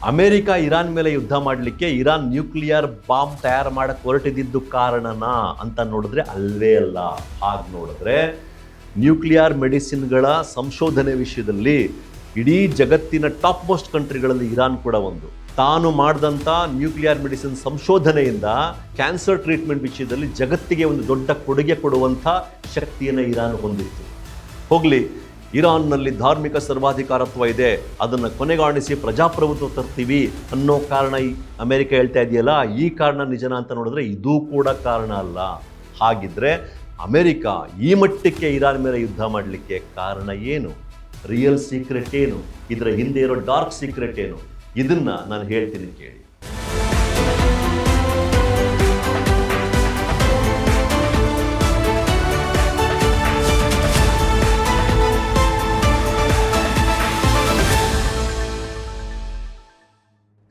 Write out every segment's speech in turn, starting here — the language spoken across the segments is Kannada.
ಅಮೆರಿಕ ಇರಾನ್ ಮೇಲೆ ಯುದ್ಧ ಮಾಡಲಿಕ್ಕೆ ಇರಾನ್ ನ್ಯೂಕ್ಲಿಯರ್ ಬಾಂಬ್ ತಯಾರು ಮಾಡಕ್ಕೆ ಹೊರಟಿದ್ದು ಕಾರಣನಾ ಅಂತ ನೋಡಿದ್ರೆ ಅಲ್ವೇ ಅಲ್ಲ. ಹಾಗೆ ನೋಡಿದ್ರೆ ನ್ಯೂಕ್ಲಿಯರ್ ಮೆಡಿಸಿನ್ಗಳ ಸಂಶೋಧನೆ ವಿಷಯದಲ್ಲಿ ಇಡೀ ಜಗತ್ತಿನ ಟಾಪ್ ಮೋಸ್ಟ್ ಕಂಟ್ರಿಗಳಲ್ಲಿ ಇರಾನ್ ಕೂಡ ಒಂದು. ತಾನು ಮಾಡಿದಂಥ ನ್ಯೂಕ್ಲಿಯರ್ ಮೆಡಿಸಿನ್ ಸಂಶೋಧನೆಯಿಂದ ಕ್ಯಾನ್ಸರ್ ಟ್ರೀಟ್ಮೆಂಟ್ ವಿಷಯದಲ್ಲಿ ಜಗತ್ತಿಗೆ ಒಂದು ದೊಡ್ಡ ಕೊಡುಗೆ ಕೊಡುವಂಥ ಶಕ್ತಿಯನ್ನು ಇರಾನ್ ಹೊಂದಿತ್ತು. ಹೋಗಲಿ, ಇರಾನ್ನಲ್ಲಿ ಧಾರ್ಮಿಕ ಸರ್ವಾಧಿಕಾರತ್ವ ಇದೆ, ಅದನ್ನು ಕೊನೆಗಾಣಿಸಿ ಪ್ರಜಾಪ್ರಭುತ್ವ ತರ್ತೀವಿ ಅನ್ನೋ ಕಾರಣ ಈ ಅಮೆರಿಕ ಹೇಳ್ತಾ ಇದೆಯಲ್ಲ, ಈ ಕಾರಣ ನಿಜನಾ ಅಂತ ನೋಡಿದ್ರೆ ಇದು ಕೂಡ ಕಾರಣ ಅಲ್ಲ. ಹಾಗಿದ್ರೆ ಅಮೆರಿಕ ಈ ಮಟ್ಟಕ್ಕೆ ಇರಾನ್ ಮೇಲೆ ಯುದ್ಧ ಮಾಡಲಿಕ್ಕೆ ಕಾರಣ ಏನು? ರಿಯಲ್ ಸೀಕ್ರೆಟ್ ಏನು? ಇದರ ಹಿಂದೆ ಇರೋ ಡಾರ್ಕ್ ಸೀಕ್ರೆಟ್ ಏನು? ಇದನ್ನ ನಾನು ಹೇಳ್ತೀನಿ ಕೇಳಿ.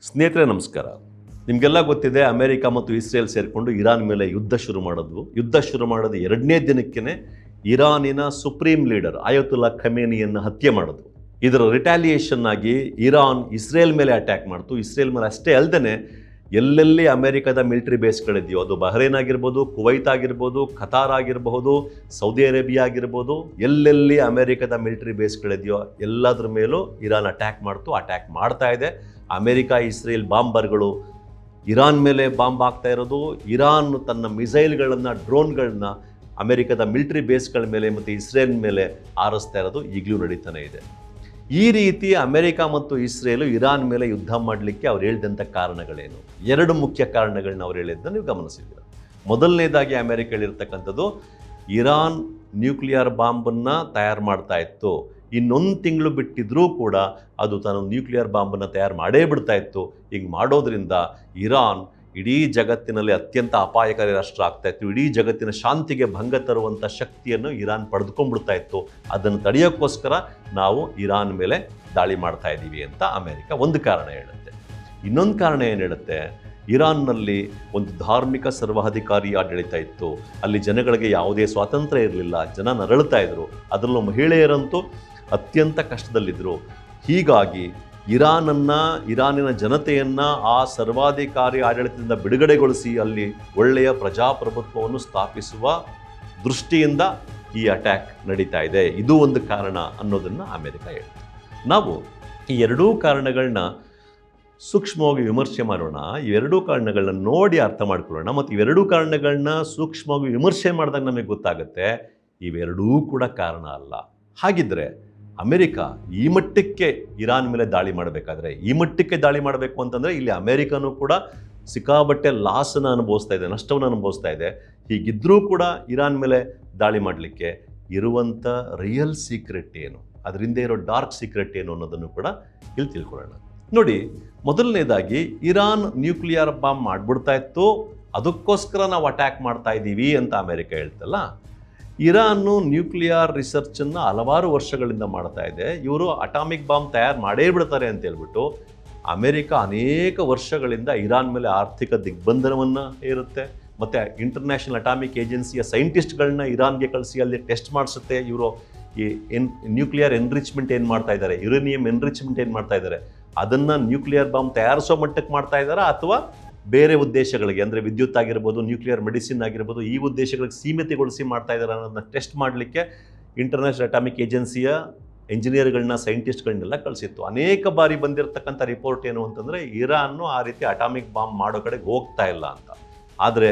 ಸ್ನೇಹಿತರೆ ನಮಸ್ಕಾರ. ನಿಮಗೆಲ್ಲ ಗೊತ್ತಿದೆ, ಅಮೆರಿಕ ಮತ್ತು ಇಸ್ರೇಲ್ ಸೇರಿಕೊಂಡು ಇರಾನ್ ಮೇಲೆ ಯುದ್ಧ ಶುರು ಮಾಡೋದು ಎರಡನೇ ದಿನಕ್ಕೇ ಇರಾನಿನ ಸುಪ್ರೀಂ ಲೀಡರ್ ಆಯತುಲ್ಲಾ ಖಮೇನಿಯನ್ನು ಹತ್ಯೆ ಮಾಡೋದು. ಇದರ ರಿಟ್ಯಾಲಿಯೇಷನ್ ಆಗಿ ಇರಾನ್ ಇಸ್ರೇಲ್ ಮೇಲೆ ಅಟ್ಯಾಕ್ ಮಾಡ್ತು. ಇಸ್ರೇಲ್ ಮೇಲೆ ಅಷ್ಟೇ ಅಲ್ಲದೆ ಎಲ್ಲೆಲ್ಲಿ ಅಮೆರಿಕದ ಮಿಲಿಟರಿ ಬೇಸ್ಗಳಿದೆಯೋ, ಅದು ಬಹ್ರೇನ್ ಆಗಿರ್ಬೋದು, ಕುವೈತ್ ಆಗಿರ್ಬೋದು, ಖತಾರ್ ಆಗಿರಬಹುದು, ಸೌದಿ ಅರೇಬಿಯಾ ಆಗಿರ್ಬೋದು, ಎಲ್ಲೆಲ್ಲಿ ಅಮೆರಿಕದ ಮಿಲಿಟರಿ ಬೇಸ್ಗಳಿದೆಯೋ ಎಲ್ಲದ್ರ ಮೇಲೂ ಇರಾನ್ ಅಟ್ಯಾಕ್ ಮಾಡ್ತಾ ಇದೆ. ಅಮೆರಿಕ ಇಸ್ರೇಲ್ ಬಾಂಬರ್ಗಳು ಇರಾನ್ ಮೇಲೆ ಬಾಂಬ್ ಆಗ್ತಾ ಇರೋದು, ಇರಾನ್ ತನ್ನ ಮಿಸೈಲ್ಗಳನ್ನು, ಡ್ರೋನ್ಗಳನ್ನ ಅಮೆರಿಕದ ಮಿಲಿಟರಿ ಬೇಸ್ಗಳ ಮೇಲೆ ಮತ್ತು ಇಸ್ರೇಲ್ ಮೇಲೆ ಆರಿಸ್ತಾ ಇರೋದು ಈಗಲೂ ನಡೀತಾನೆ ಇದೆ. ಈ ರೀತಿ ಅಮೆರಿಕ ಮತ್ತು ಇಸ್ರೇಲು ಇರಾನ್ ಮೇಲೆ ಯುದ್ಧ ಮಾಡಲಿಕ್ಕೆ ಅವ್ರು ಹೇಳಿದಂಥ ಕಾರಣಗಳೇನು? ಎರಡು ಮುಖ್ಯ ಕಾರಣಗಳನ್ನ ಅವ್ರು ಹೇಳಿದ್ದನ್ನು ನೀವು ಗಮನಿಸಿದ್ದೀರ. ಮೊದಲನೇದಾಗಿ ಅಮೆರಿಕ ಹೇಳಿರ್ತಕ್ಕಂಥದ್ದು, ಇರಾನ್ ನ್ಯೂಕ್ಲಿಯರ್ ಬಾಂಬನ್ನು ತಯಾರು ಮಾಡ್ತಾ ಇತ್ತು, ಇನ್ನೊಂದು ತಿಂಗಳು ಬಿಟ್ಟಿದ್ರೂ ಕೂಡ ಅದು ತಾನು ನ್ಯೂಕ್ಲಿಯರ್ ಬಾಂಬನ್ನು ತಯಾರು ಮಾಡೇ ಬಿಡ್ತಾ ಇತ್ತು. ಹೀಗೆ ಮಾಡೋದ್ರಿಂದ ಇರಾನ್ ಇಡೀ ಜಗತ್ತಿನಲ್ಲಿ ಅತ್ಯಂತ ಅಪಾಯಕಾರಿ ರಾಷ್ಟ್ರ ಆಗ್ತಾ ಇತ್ತು. ಇಡೀ ಜಗತ್ತಿನ ಶಾಂತಿಗೆ ಭಂಗ ತರುವಂಥ ಶಕ್ತಿಯನ್ನು ಇರಾನ್ ಪಡೆದುಕೊಂಡ್ಬಿಡ್ತಾ ಇತ್ತು. ಅದನ್ನು ತಡೆಯೋಕ್ಕೋಸ್ಕರ ನಾವು ಇರಾನ್ ಮೇಲೆ ದಾಳಿ ಮಾಡ್ತಾ ಇದ್ದೀವಿ ಅಂತ ಅಮೆರಿಕ ಒಂದು ಕಾರಣ ಹೇಳುತ್ತೆ. ಇನ್ನೊಂದು ಕಾರಣ ಏನು ಹೇಳುತ್ತೆ, ಇರಾನ್ನಲ್ಲಿ ಒಂದು ಧಾರ್ಮಿಕ ಸರ್ವಾಧಿಕಾರಿ ಆಡಳಿತ ಇತ್ತು. ಅಲ್ಲಿ ಜನಗಳಿಗೆ ಯಾವುದೇ ಸ್ವಾತಂತ್ರ್ಯ ಇರಲಿಲ್ಲ, ಜನ ನರಳುತ್ತಾ ಇದ್ರು, ಅದರಲ್ಲೂ ಮಹಿಳೆಯರಂತೂ ಅತ್ಯಂತ ಕಷ್ಟದಲ್ಲಿದ್ದರು. ಹೀಗಾಗಿ ಇರಾನಿನ ಜನತೆಯನ್ನು ಆ ಸರ್ವಾಧಿಕಾರಿ ಆಡಳಿತದಿಂದ ಬಿಡುಗಡೆಗೊಳಿಸಿ ಅಲ್ಲಿ ಒಳ್ಳೆಯ ಪ್ರಜಾಪ್ರಭುತ್ವವನ್ನು ಸ್ಥಾಪಿಸುವ ದೃಷ್ಟಿಯಿಂದ ಈ ಅಟ್ಯಾಕ್ ನಡೀತಾ ಇದೆ. ಇದು ಒಂದು ಕಾರಣ ಅನ್ನೋದನ್ನು ಅಮೆರಿಕ ಹೇಳ್ತಾರೆ. ನಾವು ಈ ಎರಡೂ ಕಾರಣಗಳನ್ನ ಸೂಕ್ಷ್ಮವಾಗಿ ವಿಮರ್ಶೆ ಮಾಡೋಣ. ಇವೆರಡೂ ಕಾರಣಗಳನ್ನ ನೋಡಿ ಅರ್ಥ ಮಾಡ್ಕೊಳ್ಳೋಣ. ಮತ್ತು ಇವೆರಡೂ ಕಾರಣಗಳನ್ನ ಸೂಕ್ಷ್ಮವಾಗಿ ವಿಮರ್ಶೆ ಮಾಡಿದಾಗ ನಮಗೆ ಗೊತ್ತಾಗುತ್ತೆ ಇವೆರಡೂ ಕೂಡ ಕಾರಣ ಅಲ್ಲ. ಹಾಗಿದ್ರೆ ಅಮೆರಿಕ ಈ ಮಟ್ಟಕ್ಕೆ ಇರಾನ್ ಮೇಲೆ ದಾಳಿ ಮಾಡಬೇಕಾದ್ರೆ, ಈ ಮಟ್ಟಕ್ಕೆ ದಾಳಿ ಮಾಡಬೇಕು ಅಂತಂದರೆ ಇಲ್ಲಿ ಅಮೆರಿಕನೂ ಕೂಡ ಸಿಕ್ಕಾಬಟ್ಟೆ ಲಾಸನ್ನು ಅನುಭವಿಸ್ತಾ ಇದೆ, ನಷ್ಟವನ್ನು ಅನುಭವಿಸ್ತಾ ಇದೆ. ಹೀಗಿದ್ದರೂ ಕೂಡ ಇರಾನ್ ಮೇಲೆ ದಾಳಿ ಮಾಡಲಿಕ್ಕೆ ಇರುವಂಥ ರಿಯಲ್ ಸೀಕ್ರೆಟ್ ಏನು, ಅದರಿಂದ ಇರೋ ಡಾರ್ಕ್ ಸೀಕ್ರೆಟ್ ಏನು ಅನ್ನೋದನ್ನು ಕೂಡ ಇಲ್ಲಿ ತಿಳ್ಕೊಳ್ಳೋಣ. ನೋಡಿ, ಮೊದಲನೇದಾಗಿ ಇರಾನ್ ನ್ಯೂಕ್ಲಿಯರ್ ಬಾಂಬ್ ಮಾಡಿಬಿಡ್ತಾ ಇತ್ತು, ಅದಕ್ಕೋಸ್ಕರ ನಾವು ಅಟ್ಯಾಕ್ ಮಾಡ್ತಾ ಇದ್ದೀವಿ ಅಂತ ಅಮೆರಿಕ ಹೇಳ್ತಲ್ಲ. ಇರಾನ್ನು ನ್ಯೂಕ್ಲಿಯರ್ ರಿಸರ್ಚನ್ನು ಹಲವಾರು ವರ್ಷಗಳಿಂದ ಮಾಡ್ತಾ ಇದೆ. ಇವರು ಅಟಾಮಿಕ್ ಬಾಂಬ್ ತಯಾರು ಮಾಡೇ ಬಿಡ್ತಾರೆ ಅಂತ ಹೇಳ್ಬಿಟ್ಟು ಅಮೆರಿಕ ಅನೇಕ ವರ್ಷಗಳಿಂದ ಇರಾನ್ ಮೇಲೆ ಆರ್ಥಿಕ ದಿಗ್ಬಂಧನವನ್ನು ಹೇರುತ್ತೆ. ಮತ್ತು ಇಂಟರ್ನ್ಯಾಷನಲ್ ಅಟಾಮಿಕ್ ಏಜೆನ್ಸಿಯ ಸೈಂಟಿಸ್ಟ್ಗಳನ್ನ ಇರಾನ್ಗೆ ಕಳಿಸಿ ಅಲ್ಲಿ ಟೆಸ್ಟ್ ಮಾಡಿಸುತ್ತೆ. ಇವರು ಈ ನ್ಯೂಕ್ಲಿಯರ್ ಎನ್ರಿಚ್ಮೆಂಟ್ ಏನು ಮಾಡ್ತಾ ಇದ್ದಾರೆ, ಯುರೇನಿಯಂ ಎನ್ರಿಚ್ಮೆಂಟ್ ಏನು ಮಾಡ್ತಾ ಇದ್ದಾರೆ, ಅದನ್ನು ನ್ಯೂಕ್ಲಿಯರ್ ಬಾಂಬ್ ತಯಾರಿಸೋ ಮಟ್ಟಕ್ಕೆ ಮಾಡ್ತಾ ಇದ್ದಾರಾ ಅಥವಾ ಬೇರೆ ಉದ್ದೇಶಗಳಿಗೆ, ಅಂದರೆ ವಿದ್ಯುತ್ ಆಗಿರ್ಬೋದು, ನ್ಯೂಕ್ಲಿಯರ್ ಮೆಡಿಸಿನ್ ಆಗಿರ್ಬೋದು, ಈ ಉದ್ದೇಶಗಳಿಗೆ ಸೀಮಿತಗೊಳಿಸಿ ಮಾಡ್ತಾ ಇದ್ದಾರೆ ಅನ್ನೋದನ್ನ ಟೆಸ್ಟ್ ಮಾಡಲಿಕ್ಕೆ ಇಂಟರ್ನ್ಯಾಷನಲ್ ಅಟಾಮಿಕ್ ಏಜೆನ್ಸಿಯ ಇಂಜಿನಿಯರ್ಗಳನ್ನ, ಸೈಂಟಿಸ್ಟ್ಗಳನ್ನೆಲ್ಲ ಕಳಿಸಿತ್ತು. ಅನೇಕ ಬಾರಿ ಬಂದಿರತಕ್ಕಂಥ ರಿಪೋರ್ಟ್ ಏನು ಅಂತಂದರೆ ಇರಾನ್ನು ಆ ರೀತಿ ಅಟಾಮಿಕ್ ಬಾಂಬ್ ಮಾಡೋ ಕಡೆಗೆ ಹೋಗ್ತಾ ಇಲ್ಲ ಅಂತ. ಆದರೆ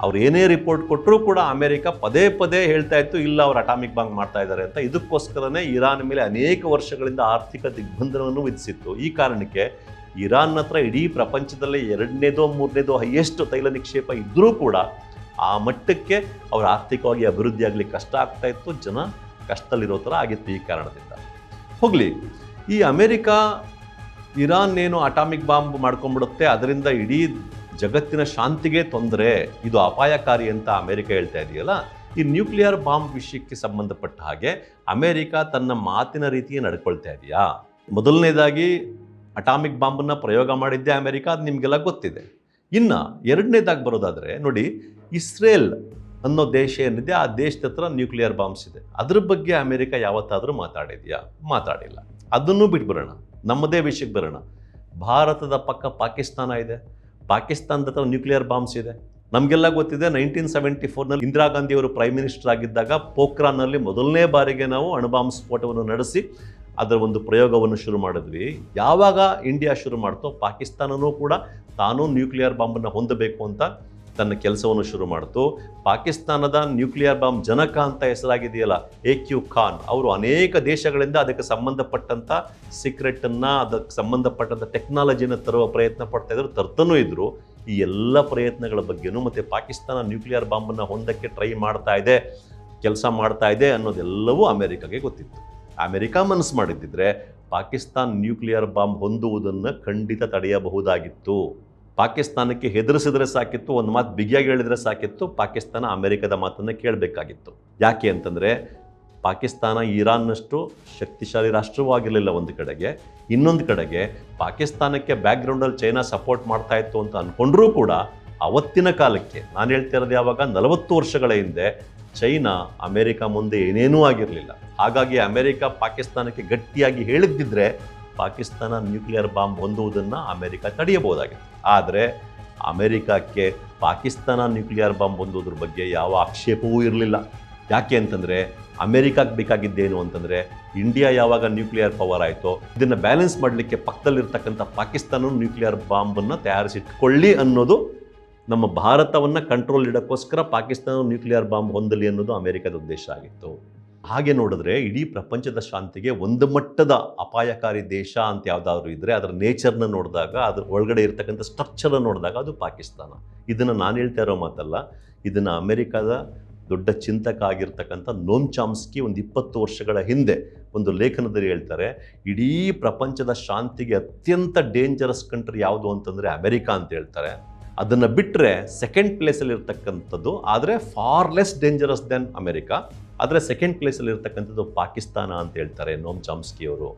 ಅವ್ರು ಏನೇ ರಿಪೋರ್ಟ್ ಕೊಟ್ಟರೂ ಕೂಡ ಅಮೆರಿಕ ಪದೇ ಪದೇ ಹೇಳ್ತಾ ಇತ್ತು ಇಲ್ಲ ಅವ್ರು ಅಟಾಮಿಕ್ ಬಾಂಬ್ ಮಾಡ್ತಾ ಇದ್ದಾರೆ ಅಂತ. ಇದಕ್ಕೋಸ್ಕರನೇ ಇರಾನ್ ಮೇಲೆ ಅನೇಕ ವರ್ಷಗಳಿಂದ ಆರ್ಥಿಕ ದಿಗ್ಬಂಧನವನ್ನು ವಿಧಿಸಿತ್ತು. ಈ ಕಾರಣಕ್ಕೆ ಇರಾನ್ ಹತ್ರ ಇಡೀ ಪ್ರಪಂಚದಲ್ಲೇ ಎರಡನೇದೋ ಮೂರನೇದೋ ಹೈಯೆಸ್ಟ್ ತೈಲ ನಿಕ್ಷೇಪ ಇದ್ದರೂ ಕೂಡ ಆ ಮಟ್ಟಕ್ಕೆ ಅವ್ರ ಆರ್ಥಿಕವಾಗಿ ಅಭಿವೃದ್ಧಿ ಆಗಲಿಕ್ಕೆ ಕಷ್ಟ ಆಗ್ತಾ ಇತ್ತು, ಜನ ಕಷ್ಟದಲ್ಲಿರೋ ಥರ ಆಗಿತ್ತು. ಈ ಕಾರಣದಿಂದ ಹೋಗಲಿ, ಈ ಅಮೆರಿಕ ಇರಾನ್ ಏನು ಅಟಾಮಿಕ್ ಬಾಂಬ್ ಮಾಡ್ಕೊಂಡ್ಬಿಡುತ್ತೆ, ಅದರಿಂದ ಇಡೀ ಜಗತ್ತಿನ ಶಾಂತಿಗೆ ತೊಂದರೆ, ಇದು ಅಪಾಯಕಾರಿ ಅಂತ ಅಮೆರಿಕ ಹೇಳ್ತಾ ಇದೆಯಲ್ಲ. ಈ ನ್ಯೂಕ್ಲಿಯರ್ ಬಾಂಬ್ ವಿಷಯಕ್ಕೆ ಸಂಬಂಧಪಟ್ಟ ಹಾಗೆ ಅಮೆರಿಕ ತನ್ನ ಮಾತಿನ ರೀತಿಯೇ ನಡ್ಕೊಳ್ತಾ ಇದೆಯಾ? ಮೊದಲನೇದಾಗಿ ಅಟಾಮಿಕ್ ಬಾಂಬನ್ನು ಪ್ರಯೋಗ ಮಾಡಿದ್ದೆ ಅಮೆರಿಕ, ಅದು ನಿಮಗೆಲ್ಲ ಗೊತ್ತಿದೆ. ಇನ್ನು ಎರಡನೇದಾಗಿ ಬರೋದಾದರೆ ನೋಡಿ, ಇಸ್ರೇಲ್ ಅನ್ನೋ ದೇಶ ಏನಿದೆ, ಆ ದೇಶದ ಹತ್ರ ನ್ಯೂಕ್ಲಿಯರ್ ಬಾಂಬ್ಸ್ ಇದೆ. ಅದ್ರ ಬಗ್ಗೆ ಅಮೆರಿಕ ಯಾವತ್ತಾದರೂ ಮಾತಾಡಿದೆಯಾ? ಮಾತಾಡಿಲ್ಲ. ಅದನ್ನು ಬಿಟ್ಬಿಡೋಣ, ನಮ್ಮದೇ ವಿಷಯಕ್ಕೆ ಬರೋಣ. ಭಾರತದ ಪಕ್ಕ ಪಾಕಿಸ್ತಾನ ಇದೆ, ಪಾಕಿಸ್ತಾನದ ಹತ್ರ ನ್ಯೂಕ್ಲಿಯರ್ ಬಾಂಬ್ಸ್ ಇದೆ. ನಮಗೆಲ್ಲ ಗೊತ್ತಿದೆ 1974ನಲ್ಲಿ ಇಂದಿರಾ ಗಾಂಧಿ ಅವರು ಪ್ರೈಮ್ ಮಿನಿಸ್ಟರ್ ಆಗಿದ್ದಾಗ ಪೋಖ್ರಾನ್ನಲ್ಲಿ ಮೊದಲನೇ ಬಾರಿಗೆ ನಾವು ಅಣುಬಾಂಬ್ ಸ್ಫೋಟವನ್ನು ನಡೆಸಿ ಅದರ ಒಂದು ಪ್ರಯೋಗವನ್ನು ಶುರು ಮಾಡಿದ್ವಿ. ಯಾವಾಗ ಇಂಡಿಯಾ ಶುರು ಮಾಡ್ತೋ ಪಾಕಿಸ್ತಾನನೂ ಕೂಡ ತಾನೂ ನ್ಯೂಕ್ಲಿಯರ್ ಬಾಂಬನ್ನು ಹೊಂದಬೇಕು ಅಂತ ತನ್ನ ಕೆಲಸವನ್ನು ಶುರು ಮಾಡ್ತು. ಪಾಕಿಸ್ತಾನದ ನ್ಯೂಕ್ಲಿಯರ್ ಬಾಂಬ್ ಜನಕ ಅಂತ ಹೆಸರಾಗಿದೆಯಲ್ಲ AQ ಖಾನ್ ಅವರು ಅನೇಕ ದೇಶಗಳಿಂದ ಅದಕ್ಕೆ ಸಂಬಂಧಪಟ್ಟಂಥ ಸೀಕ್ರೆಟನ್ನು, ಅದಕ್ಕೆ ಸಂಬಂಧಪಟ್ಟಂಥ ಟೆಕ್ನಾಲಜಿನ ತರುವ ಪ್ರಯತ್ನ ಪಡ್ತಾ ಇದ್ರು, ತರ್ತನೂ ಇದ್ದರು. ಈ ಎಲ್ಲ ಪ್ರಯತ್ನಗಳ ಬಗ್ಗೆನೂ ಮತ್ತು ಪಾಕಿಸ್ತಾನ ನ್ಯೂಕ್ಲಿಯರ್ ಬಾಂಬನ್ನು ಹೊಂದಕ್ಕೆ ಟ್ರೈ ಮಾಡ್ತಾ ಇದೆ, ಕೆಲಸ ಮಾಡ್ತಾ ಇದೆ ಅನ್ನೋದೆಲ್ಲವೂ ಅಮೆರಿಕಾಗೆ ಗೊತ್ತಿತ್ತು. ಅಮೆರಿಕ ಮನಸ್ಸು ಮಾಡಿದ್ದಿದ್ರೆ ಪಾಕಿಸ್ತಾನ ನ್ಯೂಕ್ಲಿಯರ್ ಬಾಂಬ್ ಹೊಂದುವುದನ್ನು ಖಂಡಿತ ತಡೆಯಬಹುದಾಗಿತ್ತು. ಪಾಕಿಸ್ತಾನಕ್ಕೆ ಹೆದರಿಸಿದ್ರೆ ಸಾಕಿತ್ತು, ಒಂದು ಮಾತು ಬಿಗಿಯಾಗಿ ಹೇಳಿದರೆ ಸಾಕಿತ್ತು, ಪಾಕಿಸ್ತಾನ ಅಮೆರಿಕದ ಮಾತನ್ನು ಕೇಳಬೇಕಾಗಿತ್ತು. ಯಾಕೆ ಅಂತಂದರೆ ಪಾಕಿಸ್ತಾನ ಇರಾನ್ನಷ್ಟು ಶಕ್ತಿಶಾಲಿ ರಾಷ್ಟ್ರವೂ ಆಗಿರಲಿಲ್ಲ ಒಂದು ಕಡೆಗೆ, ಇನ್ನೊಂದು ಕಡೆಗೆ ಪಾಕಿಸ್ತಾನಕ್ಕೆ ಬ್ಯಾಕ್ಗ್ರೌಂಡಲ್ಲಿ ಚೈನಾ ಸಪೋರ್ಟ್ ಮಾಡ್ತಾ ಇತ್ತು ಅಂತ ಅಂದ್ಕೊಂಡ್ರೂ ಕೂಡ ಅವತ್ತಿನ ಕಾಲಕ್ಕೆ, ನಾನು ಹೇಳ್ತಿರೋದು ಯಾವಾಗ 40 ವರ್ಷಗಳ ಹಿಂದೆ, ಚೈನಾ ಅಮೆರಿಕ ಮುಂದೆ ಏನೇನೂ ಆಗಿರಲಿಲ್ಲ. ಹಾಗಾಗಿ ಅಮೆರಿಕ ಪಾಕಿಸ್ತಾನಕ್ಕೆ ಗಟ್ಟಿಯಾಗಿ ಹೇಳಿದ್ದಿದ್ರೆ ಪಾಕಿಸ್ತಾನ ನ್ಯೂಕ್ಲಿಯರ್ ಬಾಂಬ್ ಹೊಂದುವುದನ್ನು ಅಮೆರಿಕ ತಡೆಯಬಹುದಾಗಿತ್ತು. ಆದರೆ ಅಮೆರಿಕಕ್ಕೆ ಪಾಕಿಸ್ತಾನ ನ್ಯೂಕ್ಲಿಯರ್ ಬಾಂಬ್ ಹೊಂದೋದ್ರ ಬಗ್ಗೆ ಯಾವ ಆಕ್ಷೇಪವೂ ಇರಲಿಲ್ಲ. ಯಾಕೆ ಅಂತಂದರೆ ಅಮೆರಿಕಕ್ಕೆ ಬೇಕಾಗಿದ್ದೇನು ಅಂತಂದರೆ ಇಂಡಿಯಾ ಯಾವಾಗ ನ್ಯೂಕ್ಲಿಯರ್ ಪವರ್ ಆಯಿತೋ ಇದನ್ನು ಬ್ಯಾಲೆನ್ಸ್ ಮಾಡಲಿಕ್ಕೆ ಪಕ್ಕದಲ್ಲಿರ್ತಕ್ಕಂಥ ಪಾಕಿಸ್ತಾನ ನ್ಯೂಕ್ಲಿಯರ್ ಬಾಂಬನ್ನು ತಯಾರಿಸಿಟ್ಕೊಳ್ಳಿ ಅನ್ನೋದು, ನಮ್ಮ ಭಾರತವನ್ನು ಕಂಟ್ರೋಲ್ ಇಡೋಕ್ಕೋಸ್ಕರ ಪಾಕಿಸ್ತಾನ ನ್ಯೂಕ್ಲಿಯರ್ ಬಾಂಬ್ ಹೊಂದಲಿ ಅನ್ನೋದು ಅಮೆರಿಕದ ಉದ್ದೇಶ ಆಗಿತ್ತು. ಹಾಗೆ ನೋಡಿದ್ರೆ ಇಡೀ ಪ್ರಪಂಚದ ಶಾಂತಿಗೆ ಒಂದು ಮಟ್ಟದ ಅಪಾಯಕಾರಿ ದೇಶ ಅಂತ ಯಾವುದಾದ್ರೂ ಇದ್ದರೆ ಅದರ ನೇಚರ್ನ ನೋಡಿದಾಗ, ಅದ್ರ ಒಳಗಡೆ ಇರ್ತಕ್ಕಂಥ ಸ್ಟ್ರಕ್ಚರ್ನ ನೋಡಿದಾಗ ಅದು ಪಾಕಿಸ್ತಾನ. ಇದನ್ನು ನಾನು ಹೇಳ್ತಾ ಇರೋ ಮಾತಲ್ಲ, ಇದನ್ನು ಅಮೆರಿಕದ ದೊಡ್ಡ ಚಿಂತಕ ಆಗಿರ್ತಕ್ಕಂಥ ನೋಮ್ ಚಾಮ್ಸ್ಕಿ ಒಂದು 20 ವರ್ಷಗಳ ಹಿಂದೆ ಒಂದು ಲೇಖನದಲ್ಲಿ ಹೇಳ್ತಾರೆ, ಇಡೀ ಪ್ರಪಂಚದ ಶಾಂತಿಗೆ ಅತ್ಯಂತ ಡೇಂಜರಸ್ ಕಂಟ್ರಿ ಯಾವುದು ಅಂತಂದರೆ ಅಮೆರಿಕ ಅಂತ ಹೇಳ್ತಾರೆ. ಅದನ್ನು ಬಿಟ್ಟರೆ ಸೆಕೆಂಡ್ ಪ್ಲೇಸಲ್ಲಿ ಇರ್ತಕ್ಕಂಥದ್ದು, ಆದರೆ far less dangerous than America, ಆದರೆ ಸೆಕೆಂಡ್ ಪ್ಲೇಸಲ್ಲಿ ಇರ್ತಕ್ಕಂಥದ್ದು ಪಾಕಿಸ್ತಾನ ಅಂತ ಹೇಳ್ತಾರೆ ನೋಮ್ ಚಾಮ್ಸ್ಕಿ ಅವರು.